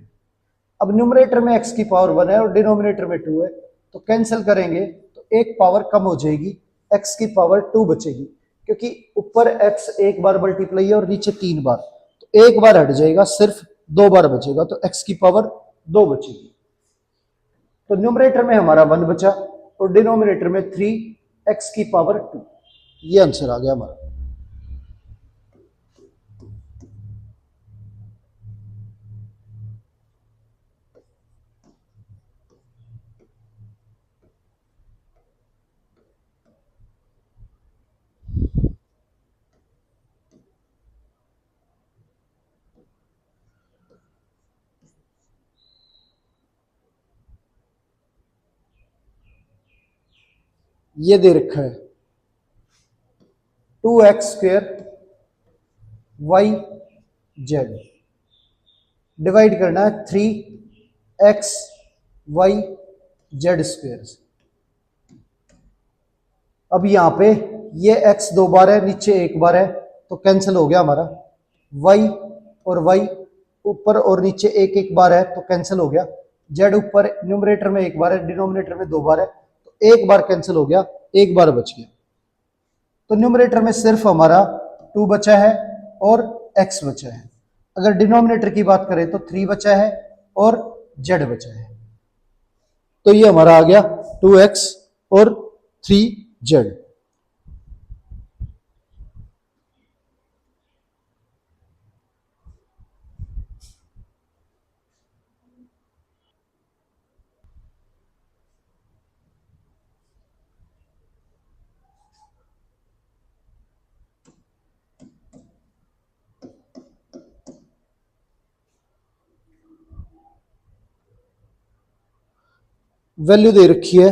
[SPEAKER 1] अब न्यूमरेटर में x की पावर 1 है और डिनोमिनेटर में 2 है, तो कैंसिल करेंगे तो एक पावर कम हो जाएगी, x की पावर 2 बचेगी, क्योंकि ऊपर x एक बार मल्टीप्लाई है और नीचे 3 बार, तो एक बार हट जाएगा, सिर्फ 2 बार बचेगा, तो x की पावर 2 बचेगी। तो न्यूमरेटर में हमारा 1 बचा और डिनोमिनेटर में 3x की पावर 2। ये आंसर आ गया हमारा। ये दे रखा है 2x² वाई जेड, डिवाइड करना है 3x y z² से। अब यहां पे ये x 2 बार है, नीचे 1 बार है, तो कैंसिल हो गया हमारा। y और y ऊपर और नीचे 1 1 बार है, तो कैंसिल हो गया। z ऊपर न्यूमरेटर में 1 बार है, डिनोमिनेटर में 2 बार है, तो 1 बार कैंसिल हो गया, 1 बार बच गया। तो न्यूमरेटर में सिर्फ हमारा 2 बचा है और x बचा है। अगर डिनोमिनेटर की बात करें तो 3 बचा है और z बचा है। तो ये हमारा आ गया 2x और 3z। वैल्यू दे रखी है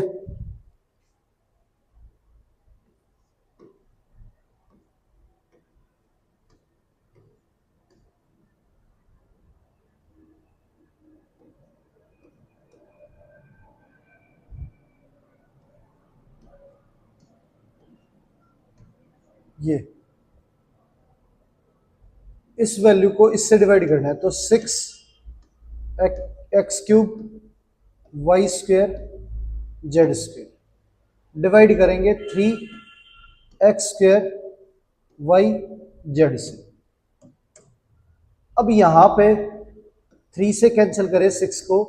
[SPEAKER 1] ये, इस वैल्यू को इससे डिवाइड करना है, तो 6x³ y² z², डिवाइड करेंगे 3x² yz से। अब यहां पे 3 से कैंसिल करें 6 को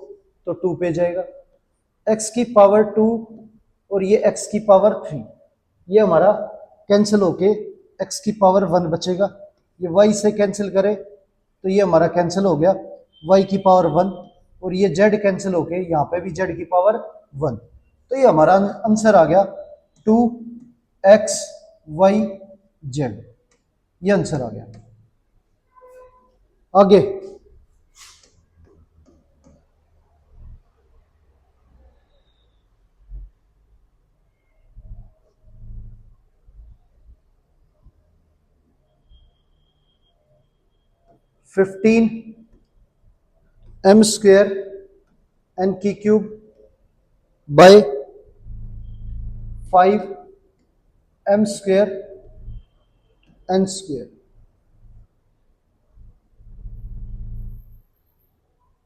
[SPEAKER 1] तो 2 पे जाएगा, x की पावर 2 और ये x की पावर 3, ये हमारा कैंसिल होके x की पावर 1 बचेगा। ये y से कैंसिल करें तो ये हमारा कैंसिल हो गया y की पावर 1, और ये z कैंसिल होके यहाँ पे भी z की पावर 1। तो ये हमारा आंसर आ गया 2x y z, ये आंसर आ गया। आगे 15m² n³ bye 5m² n²,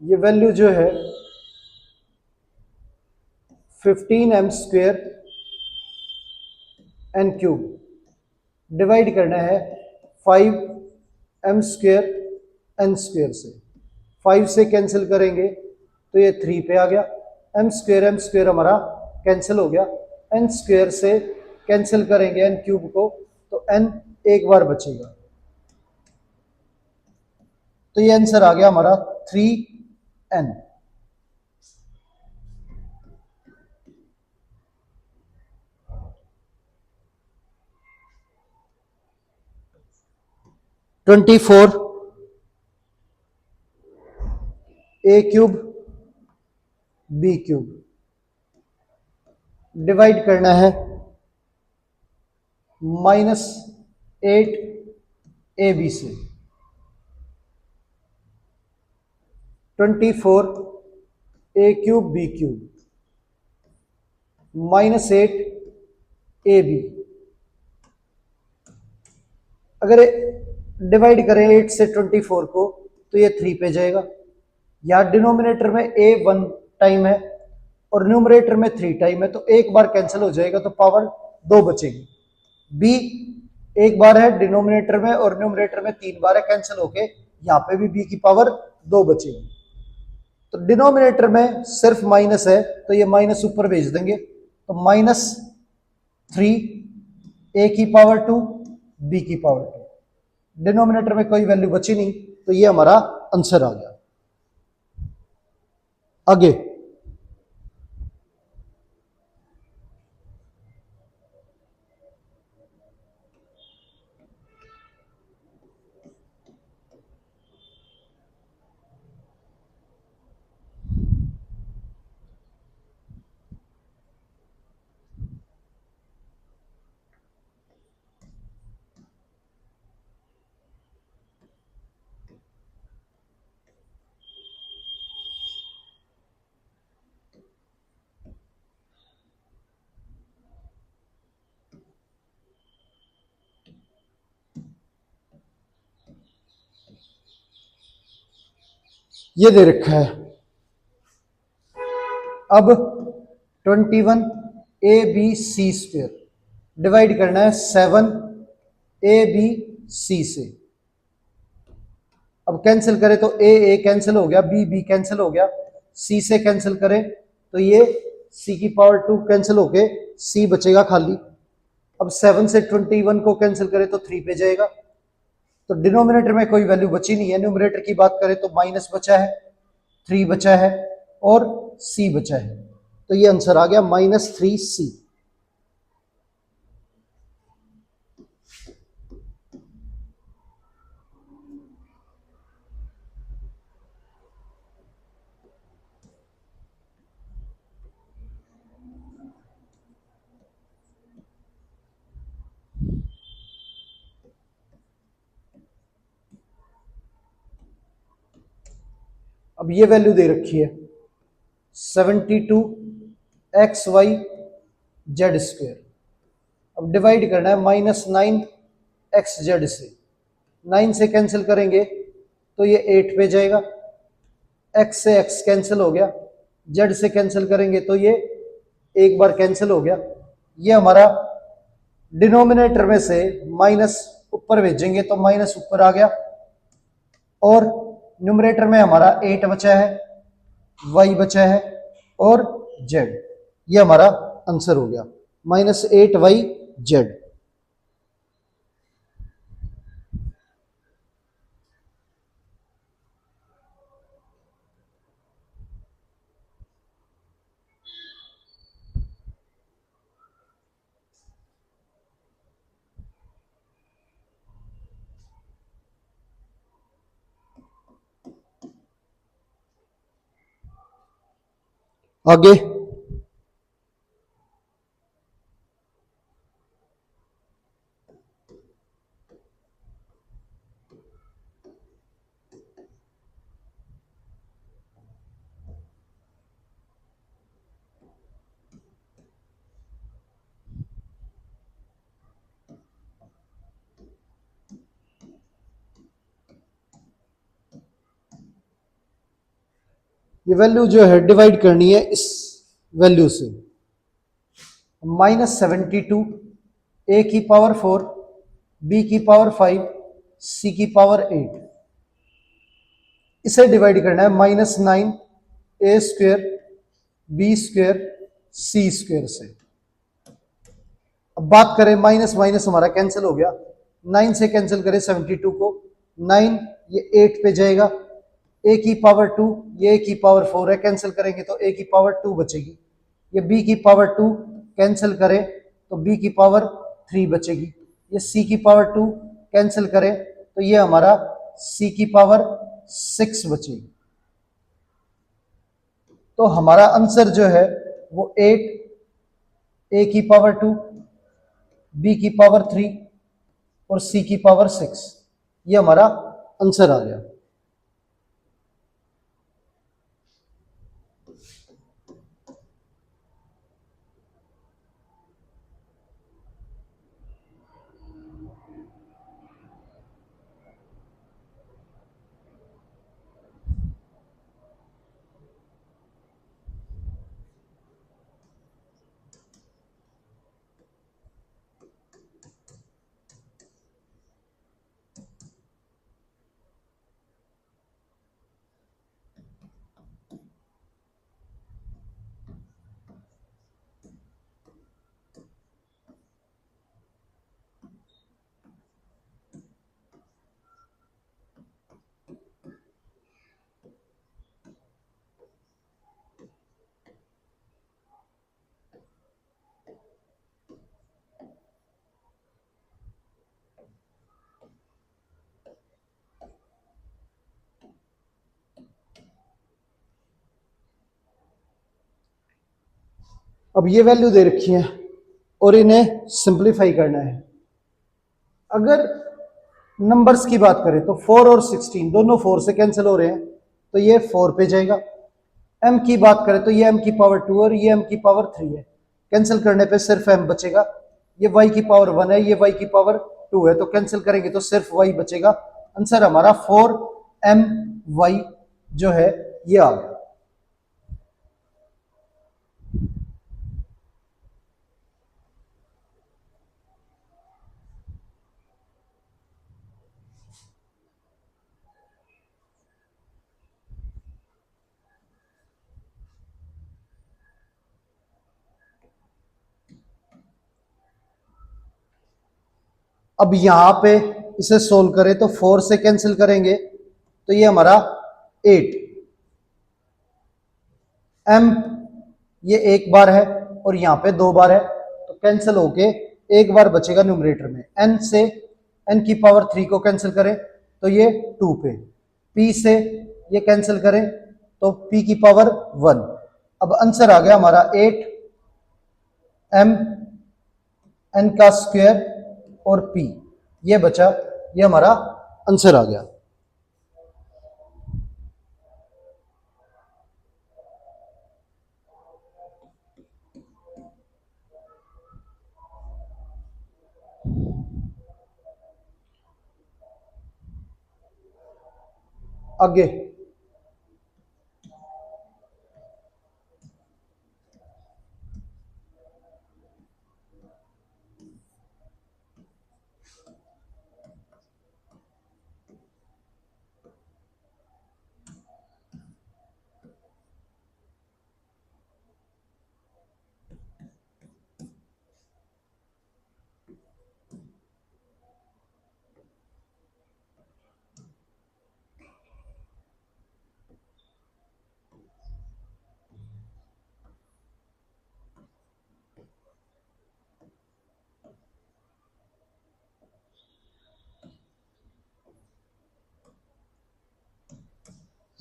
[SPEAKER 1] ये वैल्यू जो है 15m² n³ डिवाइड करना है 5m² n² से। 5 से कैंसिल करेंगे तो ये 3 पे आ गया, m² हमारा कैंसिल हो गया, n² से कैंसिल करेंगे n³ को तो n एक बार बचेगा। तो ये आंसर आ गया हमारा 3n। (24) a³ b³ डिवाइड करना है -8ab से। 24 a³ b³ -8ab, अगर डिवाइड करें 8 से 24 को तो ये 3 पे जाएगा। या डिनोमिनेटर में a 1 टाइम है और न्यूमरेटर में 3 टाइम है, तो एक बार कैंसिल हो जाएगा तो पावर 2 बचेगी। b एक बार है डिनोमिनेटर में और न्यूमरेटर में 3 बार है, कैंसिल होके यहाँ पे भी b की पावर 2 बचेगी। तो डिनोमिनेटर में सिर्फ माइनस है तो ये माइनस ऊपर भेज देंगे, तो -3 a की पावर 2 b की पावर 2। डिनोमिनेटर में कोई वैल्यू बची नहीं, तो ये हमारा आंसर आ गया। आगे ये दे रखा है। अब 21 A B C square divide करना है 7 ए बी सी से। अब कैंसिल करें तो ए कैंसिल हो गया, बी कैंसिल हो गया, सी से कैंसिल करें तो ये सी की पावर 2 कैंसिल होके सी बचेगा खाली। अब 7 से 21 को कैंसिल करें तो 3 पे जाएगा। तो डिनोमिनेटर में कोई वैल्यू बची नहीं है। न्यूमरेटर की बात करें तो माइनस बचा है, 3 बचा है और सी बचा है। तो ये आंसर आ गया -3c। अब ये वैल्यू दे रखी है 72xy(z²). अब डिवाइड करना है -9xz से। 9 से कैंसिल करेंगे तो ये 8 पे जाएगा, x से x कैंसिल हो गया, z से कैंसिल करेंगे तो ये एक बार कैंसिल हो गया। ये हमारा डिनोमिनेटर में से माइनस ऊपर भेजेंगे तो माइनस ऊपर आ गया और न्यूमरेटर में हमारा 8 बचा है, y बचा है और z। ये हमारा आंसर हो गया -8yz। आगे ये वैल्यू जो है डिवाइड करनी है इस वैल्यू से। -72 ए की पावर 4 बी की पावर 5 सी की पावर 8। इसे डिवाइड करना है -9 a² b² c² से। अब बात करें माइनस माइनस हमारा कैंसिल हो गया, 9 से कैंसिल करें 72 को, 9 ये 8 पे जाएगा, a की पावर 2 ये a की पावर 4 है, कैंसिल करेंगे तो a की पावर 2 बचेगी। ये b की पावर 2 कैंसिल करें तो b की पावर 3 बचेगी। ये c की पावर 2 कैंसिल करें तो ये हमारा c की पावर 6 बचेगी। तो हमारा आंसर जो है वो 8 a की पावर 2 b की पावर 3 और c की पावर 6, ये हमारा आंसर आ गया। अब ये वैल्यू दे रखी है और इन्हें सिंप्लीफाई करना है। अगर नंबर्स की बात करें तो 4 और 16 दोनों 4 से कैंसिल हो रहे हैं तो ये 4 पे जाएगा। m की बात करें तो ये m की पावर 2 और ये m की पावर 3 है, कैंसिल करने पे सिर्फ m बचेगा। ये y की पावर 1 है, ये y की पावर 2 है, तो कैंसिल करेंगे तो सिर्फ y बचेगा। आंसर हमारा 4my जो है ये आ गया। अब यहां पे इसे सोल्व करें तो 4 से कैंसिल करेंगे तो ये हमारा 8 m, ये एक बार है और यहां पे 2 बार है तो कैंसिल होके एक बार बचेगा न्यूमरेटर में। n से n की पावर 3 को कैंसिल करें तो ये 2 पे, p से ये कैंसिल करें तो p की पावर 1। अब आंसर आ गया हमारा 8 m n का स्क्वायर और p, ये बचा, ये हमारा आंसर आ गया। आगे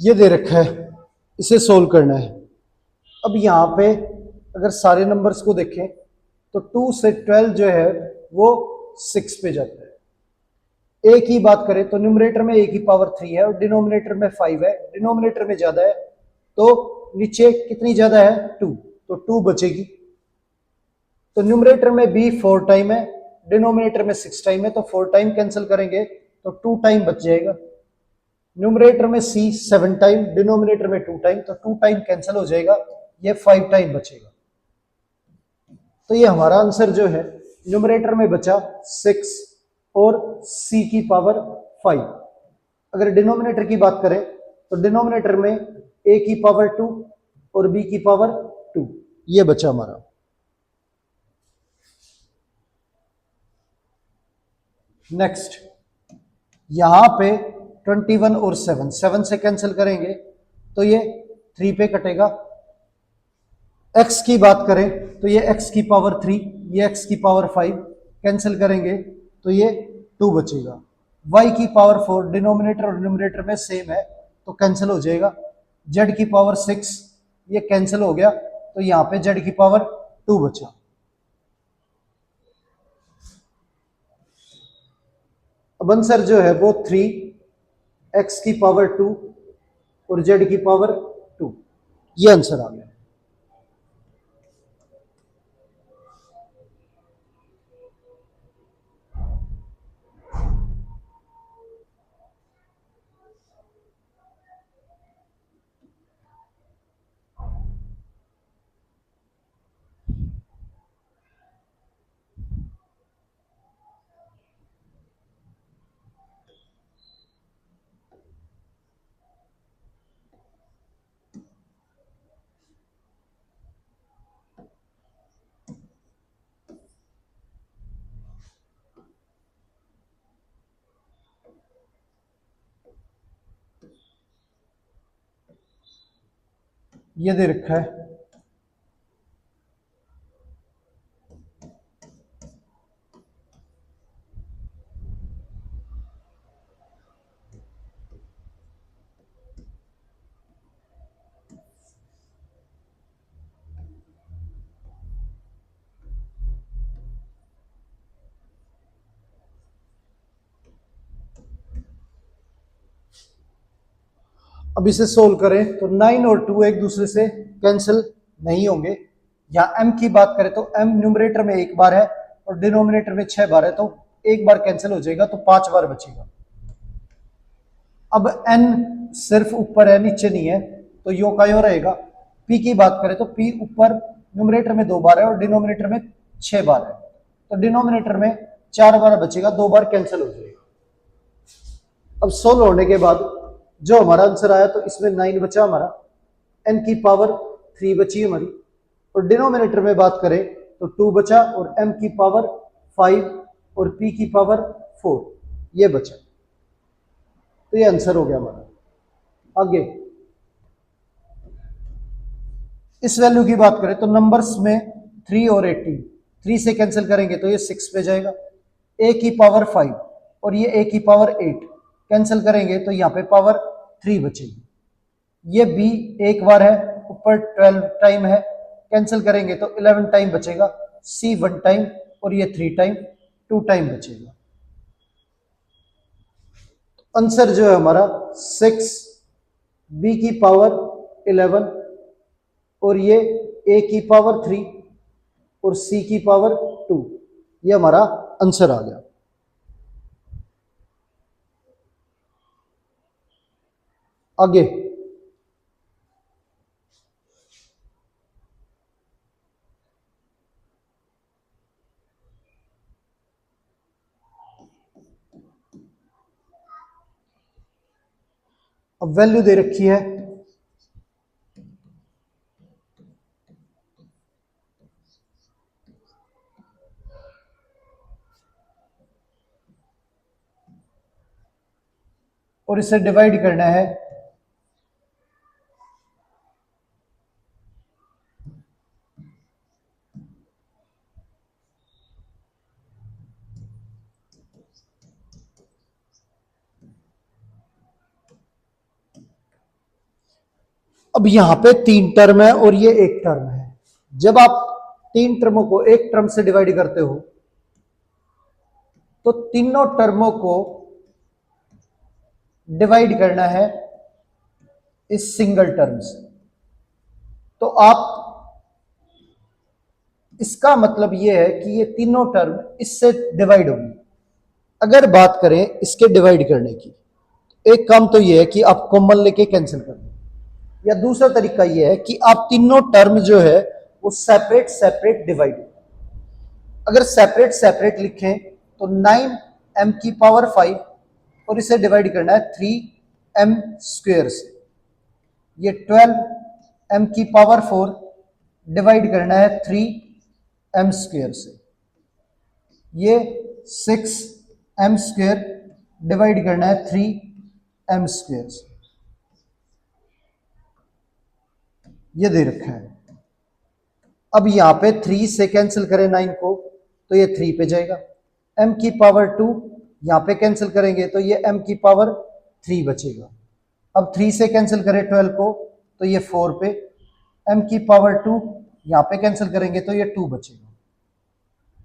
[SPEAKER 1] ये दे रखा है, इसे सोल्व करना है। अब यहां पे अगर सारे नंबर्स को देखें तो 2 से 12 जो है वो 6 पे जाता है। एक ही बात करें तो न्यूमरेटर में a की पावर 3 है और डिनोमिनेटर में 5 है। डिनोमिनेटर में ज्यादा है तो नीचे कितनी ज्यादा है 2, तो 2 बचेगी। तो न्यूमरेटर में b 4 टाइम है, डिनोमिनेटर में 6 टाइम है, तो 4 टाइम कैंसिल करेंगे तो 2 टाइम बच जाएगा। न्यूमरेटर में c 7 टाइम, डिनोमिनेटर में 2 टाइम, तो 2 टाइम कैंसिल हो जाएगा, ये 5 टाइम बचेगा। तो ये हमारा आंसर जो है न्यूमरेटर में बचा 6 और c की पावर 5। अगर डिनोमिनेटर की बात करें तो डिनोमिनेटर में a की पावर 2 और b की पावर 2, ये बचा हमारा। नेक्स्ट यहां पे 21 और 7 से कैंसिल करेंगे तो ये 3 पे कटेगा। x की बात करें तो ये x की पावर 3, ये x की पावर 5, कैंसिल करेंगे तो ये 2 बचेगा। y की पावर 4, डिनोमिनेटर और न्यूमरेटर में सेम है तो कैंसिल हो जाएगा। z की पावर 6, ये कैंसिल हो गया तो यहां पे z की पावर 2 बचा। अब आंसर जो है वो 3, x की पावर 2 और z की पावर 2, ये आंसर आ गया। ये दे रखा है, अब इसे सोल्व करें तो 9 और 2 एक दूसरे से कैंसिल नहीं होंगे। या m की बात करें तो m न्यूमरेटर में एक बार है और डिनोमिनेटर में 6 बार है, तो एक बार कैंसिल हो जाएगा तो 5 बार बचेगा। अब n सिर्फ ऊपर है नीचे नहीं है, तो यो का यो रहेगा। पी की बात करें तो पी ऊपर न्यूमरेटर में 2 बार है और डिनोमिनेटर में 6 बार है, तो डिनोमिनेटर में 4 बार बचेगा, 2 बार कैंसिल हो जाएगा। अब सोल्व होने के बाद जो हमारा आंसर आया, तो इसमें 9 बचा हमारा, n की पावर 3 बची हमारी, और डिनोमिनेटर में बात करें तो 2 बचा और m की पावर 5 और p की पावर 4 ये बचा। तो ये आंसर हो गया हमारा। आगे इस वैल्यू की बात करें तो नंबर्स में 3 और 18, 3 से कैंसिल करेंगे तो ये 6 पे जाएगा, a की पावर 5 और ये a की पावर 8 कैंसिल करेंगे तो यहाँ पे पावर 3 बचेगी। ये b एक बार है, ऊपर 12 टाइम है, कैंसिल करेंगे तो 11 टाइम बचेगा, c 1 टाइम और ये 3 टाइम, 2 टाइम बचेगा। आंसर जो है हमारा 6, b की पावर 11 और ये a की पावर 3 और c की पावर 2, ये हमारा आंसर आ गया। आगे अब वैल्यू दे रखी है और इसे डिवाइड करना है अब यहां पे 3 टर्म है और ये 1 टर्म है। जब आप 3 टर्मों को एक टर्म से डिवाइड करते हो तो तीनों टर्मों को डिवाइड करना है इस सिंगल टर्म से। तो आप इसका मतलब यह है कि ये तीनों टर्म इससे डिवाइड होंगी। अगर बात करें इसके डिवाइड करने की, एक काम तो यह है कि आप कॉमन लेके कैंसिल कर दो, या दूसरा तरीका यह है कि आप तीनों टर्म जो है वो सेपरेट सेपरेट डिवाइड हो। अगर सेपरेट सेपरेट लिखें तो 9m की पावर 5 और इसे डिवाइड करना है 3m स्क्वायर से, ये 12m की पावर 4 डिवाइड करना है 3m स्क्वायर से, ये 6m स्क्वायर डिवाइड करना है 3m स्क्वायर से, ये दे रखा है। अब यहां पे 3 से कैंसिल करें 9 को तो ये 3 पे जाएगा, m की पावर 2 यहां पे कैंसिल करेंगे तो ये m की पावर 3 बचेगा। अब 3 से कैंसिल करें 12 को तो ये 4 पे, m की पावर 2 यहां पे कैंसिल करेंगे तो ये 2 बचेगा।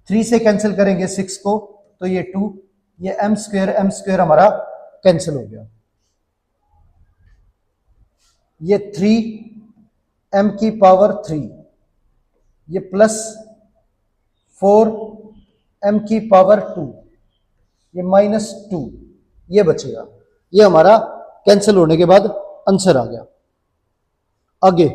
[SPEAKER 1] 3 से कैंसिल करेंगे 6 को तो ये 2, ये m स्क्वायर हमारा कैंसिल हो गया। ये 3m की पावर 3, ये प्लस 4m की पावर 2, ये -2, ये बचेगा। ये हमारा कैंसिल होने के बाद आंसर आ गया। आगे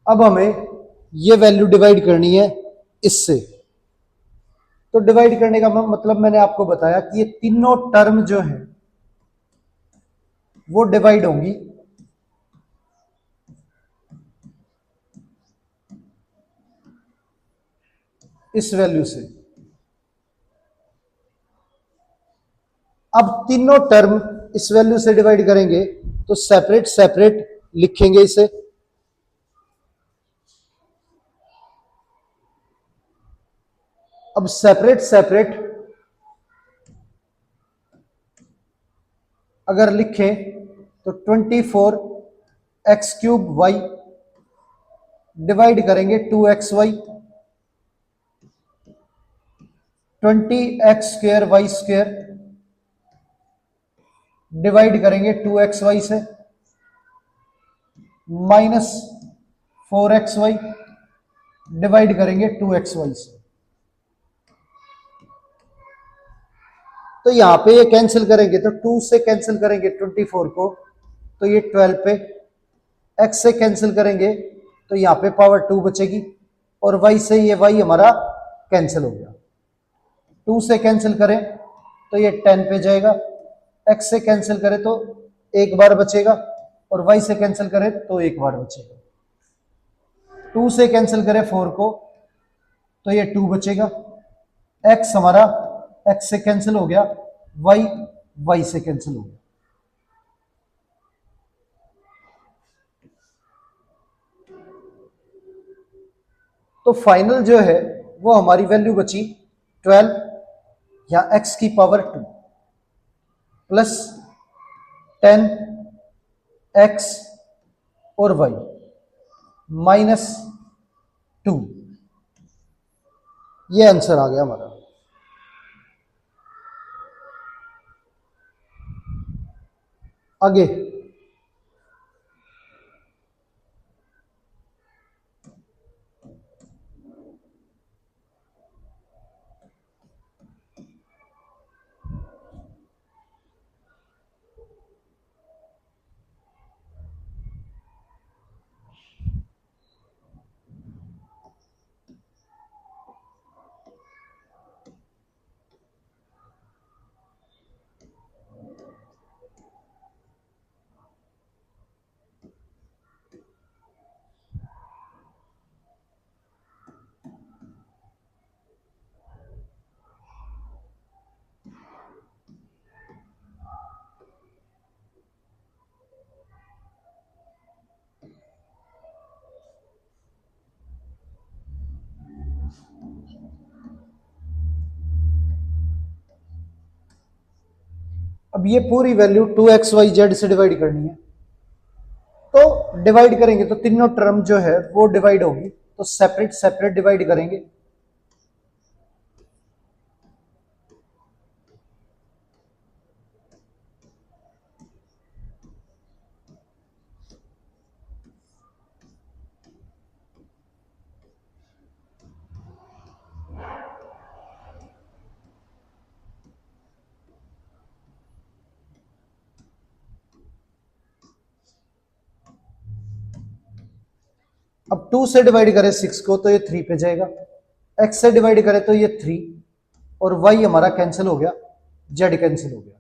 [SPEAKER 1] अब हमें ये वैल्यू डिवाइड करनी है इससे। तो डिवाइड करने का मतलब मैंने आपको बताया कि ये तीनों टर्म जो है वो डिवाइड होंगी इस वैल्यू से। अब तीनों टर्म इस वैल्यू से डिवाइड करेंगे तो सेपरेट सेपरेट लिखेंगे इसे। अब सेपरेट सेपरेट अगर लिखें तो 24x³ y डिवाइड करेंगे 2xy, 20x² y² डिवाइड करेंगे 2xy से, माइनस 4xy डिवाइड करेंगे 2xy से। तो यहां पे ये कैंसिल करेंगे तो 2 से कैंसिल करेंगे 24 को तो ये 12 पे, x से कैंसिल करेंगे तो यहां पे पावर 2 बचेगी, और y से ये y हमारा कैंसिल हो गया। 2 से कैंसिल करें तो ये 10 पे जाएगा, x से कैंसिल करें तो एक बार बचेगा, और y से कैंसिल करें तो एक बार बचेगा। 2 से कैंसिल करें 4 को तो ये 2 बचेगा, x हमारा x से कैंसिल हो गया, y से कैंसिल हो गया। तो फाइनल जो है वो हमारी वैल्यू बची 12 या x की पावर 2 प्लस 10x और y माइनस 2। ये आंसर आ गया हमारा। आगे अब ये पूरी वैल्यू 2xyz से डिवाइड करनी है, तो डिवाइड करेंगे तो तीनों टर्म जो है वो डिवाइड होगी, तो सेपरेट सेपरेट डिवाइड करेंगे। अब 2 से डिवाइड करें 6 को तो ये 3 पे जाएगा, x से डिवाइड करें तो ये 3, और y हमारा कैंसिल हो गया, z कैंसिल हो गया।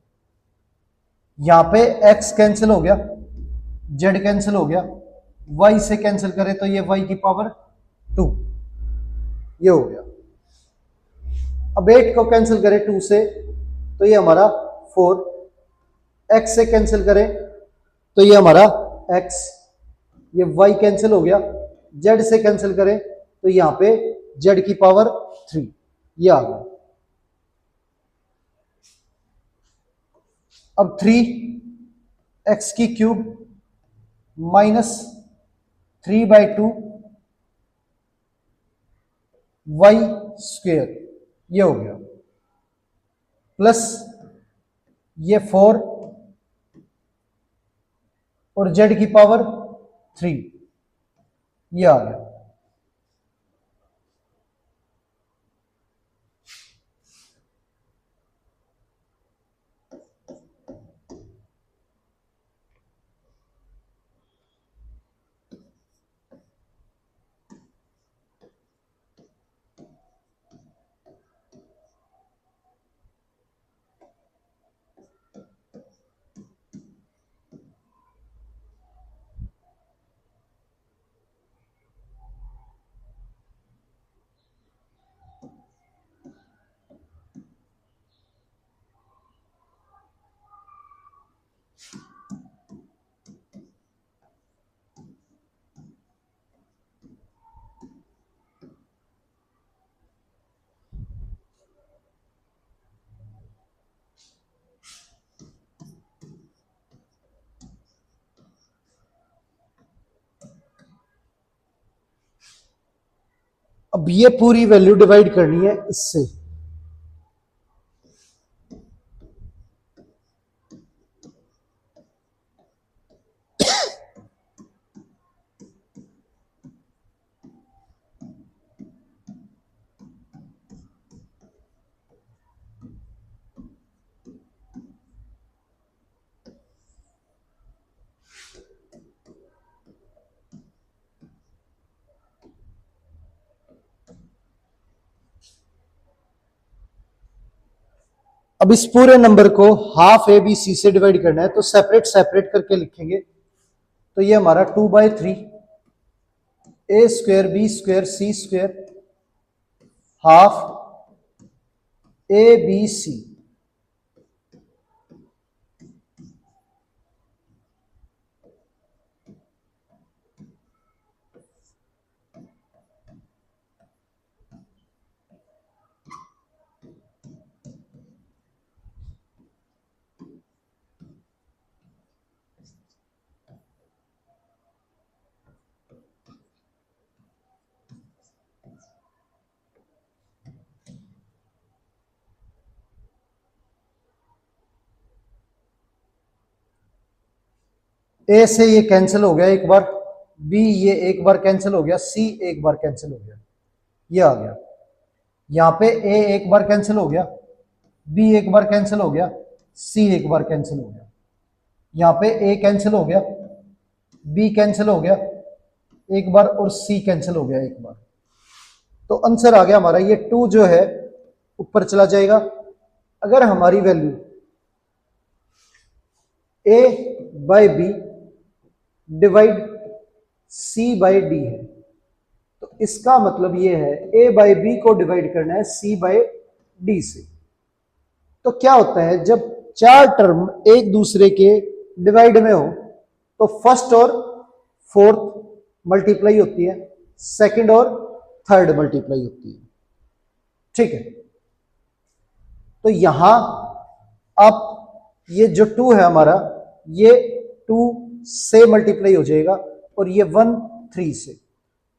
[SPEAKER 1] यहां पे x कैंसिल हो गया, z कैंसिल हो गया, y से कैंसिल करें तो ये y की पावर 2, ये हो गया। अब 8 को कैंसिल करें 2 से तो ये हमारा 4, x से कैंसिल करें तो ये हमारा x, ये y कैंसिल हो गया, z से कैंसिल करें तो यहां पे z की पावर 3, ये आ गया। अब 3x³ माइनस 3/2 y², ये हो गया, प्लस ये 4 और z की पावर 3, ये आ गया। अब ये पूरी वैल्यू डिवाइड करनी है इससे। अब इस पूरे नंबर को हाफ ए बी सी से डिवाइड करना है, तो सेपरेट सेपरेट करके लिखेंगे। तो ये हमारा 2/3 A square B square C square half A B C. A से ये कैंसिल हो गया एक बार, बी ये एक बार कैंसिल हो गया, सी एक बार कैंसिल हो गया, ये आ गया। यहां पे ए एक बार कैंसिल हो गया, बी एक बार कैंसिल हो गया, सी एक बार कैंसिल हो गया। यहां पे ए कैंसिल हो गया, बी कैंसिल हो गया एक बार, और सी कैंसिल हो गया एक बार। तो आंसर आ गया हमारा, ये 2 जो है ऊपर चला जाएगा। अगर हमारी value A by B divide C by D है, तो इसका मतलब ये है ए बाई बी को डिवाइड करना है सी बाई डी से। तो क्या होता है, जब 4 टर्म एक दूसरे के डिवाइड में हो तो फर्स्ट और फोर्थ मल्टीप्लाई होती है, सेकंड और थर्ड मल्टीप्लाई होती है। ठीक है, तो यहां आप ये जो 2 है हमारा, ये 2 से मल्टीप्लाई हो जाएगा, और ये 1 3 से,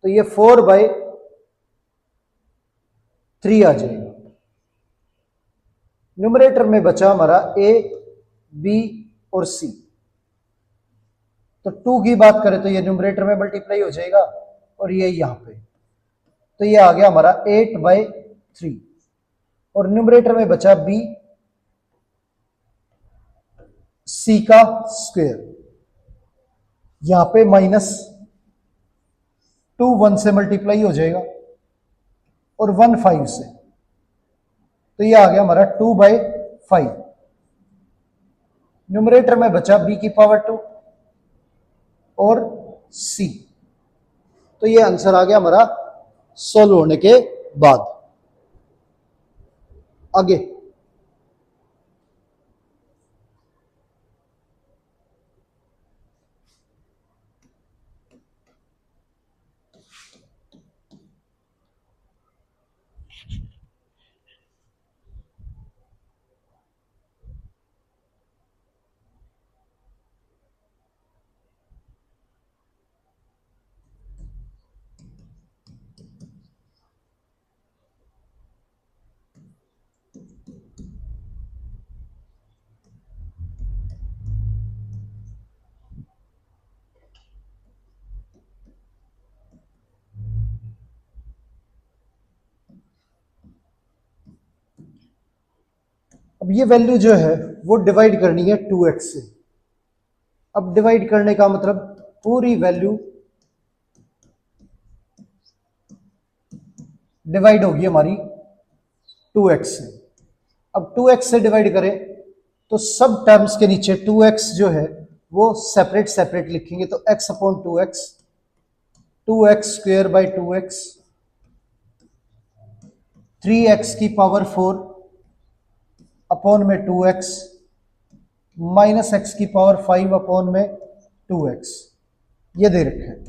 [SPEAKER 1] तो ये 4/3 आ जाएगा। न्यूमरेटर में बचा हमारा ए बी और सी। तो 2 की बात करें तो ये न्यूमरेटर में मल्टीप्लाई हो जाएगा, और ये यहां पे, तो ये आ गया हमारा 8/3, और न्यूमरेटर में बचा बी सी का स्क्वायर। यहां पे -2 1 से मल्टीप्लाई हो जाएगा, और 1 5 से, तो ये आ गया हमारा 2/5। न्यूमरेटर में बचा b की पावर 2 और c। तो ये आंसर आ गया हमारा सोल्व होने के बाद। आगे अब ये वैल्यू जो है वो डिवाइड करनी है 2x से। अब डिवाइड करने का मतलब पूरी वैल्यू डिवाइड होगी हमारी 2x से। अब 2x से डिवाइड करें तो सब टर्म्स के नीचे 2x जो है वो सेपरेट सेपरेट लिखेंगे, तो x upon 2x, 2x square by 2x, 3x की पावर 4 अपॉन में 2x, माइनस x की पावर 5 अपॉन में 2x, ये दे रखा है।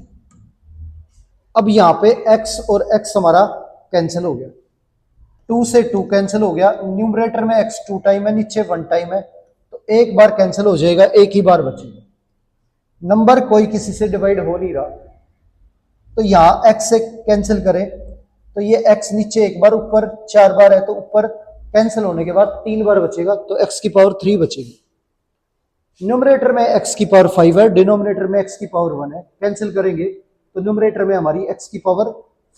[SPEAKER 1] अब यहां पे x और x हमारा कैंसिल हो गया, 2 से 2 कैंसिल हो गया, न्यूमरेटर में x 2 टाइम है, नीचे 1 टाइम है, तो एक बार कैंसिल हो जाएगा, एक ही बार बचेगा। नंबर कोई किसी से डिवाइड हो नहीं रहा, तो यहां x से कैंसिल करें तो ये x नीचे एक बार, ऊपर 4 बार है, तो ऊपर कैंसिल होने के बाद 3 बार बचेगा, तो x की पावर 3 बचेगी। न्यूमरेटर में x की पावर 5 है, डिनोमिनेटर में x की पावर 1 है, कैंसिल करेंगे तो न्यूमरेटर में हमारी x की पावर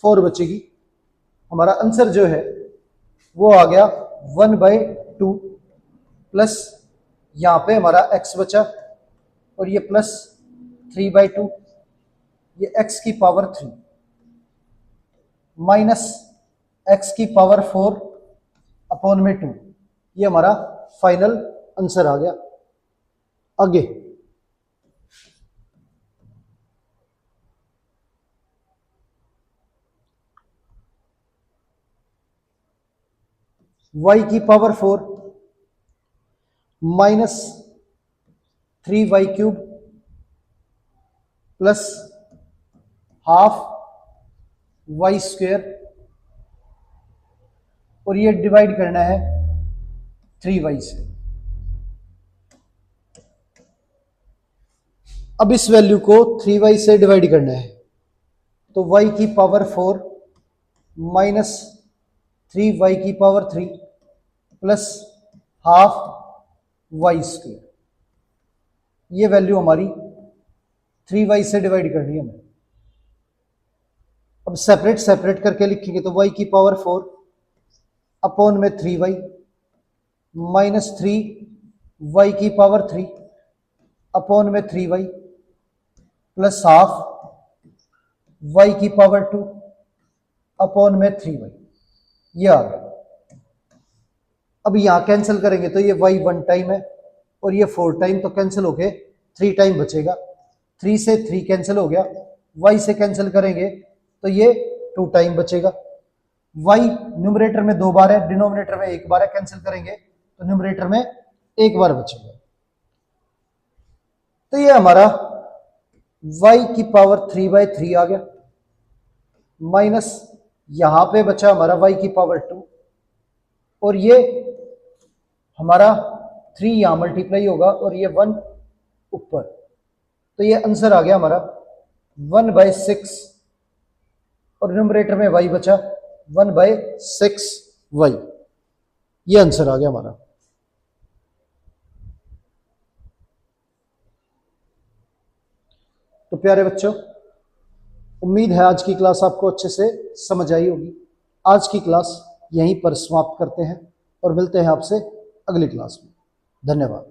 [SPEAKER 1] 4 बचेगी। हमारा आंसर जो है वो आ गया 1/2 प्लस यहाँ पे हमारा x बचा और ये प्लस 3/2, ये x की पावर 3 माइनस x की पावर 4 अपॉन में 2, ये हमारा फाइनल आंसर आ गया। आगे y की power 4 minus 3y³ plus half y² और ये डिवाइड करना है 3y से। अब इस वैल्यू को 3y से डिवाइड करना है, तो y की पावर 4 माइनस 3y की पावर 3 प्लस हाफ y², ये वैल्यू हमारी 3y से डिवाइड करनी है हमें। अब सेपरेट सेपरेट करके लिखेंगे तो y की पावर 4 अपॉन में 3y माइनस 3y की पावर 3 अपॉन में 3y प्लस हाफ y की पावर 2 अपॉन में 3y, ये आ गया। अब यहां कैंसिल करेंगे तो ये y 1 टाइम है और ये 4 टाइम, तो कैंसिल होके 3 टाइम बचेगा। 3 से 3 कैंसिल हो गया, y से कैंसिल करेंगे तो ये 2 टाइम बचेगा। y न्यूमरेटर में 2 बार है, डिनोमिनेटर में 1 बार है, कैंसिल करेंगे तो न्यूमरेटर में 1 बार बचेगा। तो ये हमारा y की पावर 3/3 आ गया, माइनस यहां पे बचा हमारा y की पावर 2 और ये हमारा 3 यहां मल्टीप्लाई होगा और ये 1 ऊपर, तो ये आंसर आ गया हमारा 1/6 और न्यूमरेटर में y बचा 1/6y, ये आंसर आ गया हमारा। तो प्यारे बच्चों, उम्मीद है आज की क्लास आपको अच्छे से समझ आई होगी। आज की क्लास यहीं पर समाप्त करते हैं और मिलते हैं आपसे अगली क्लास में। धन्यवाद।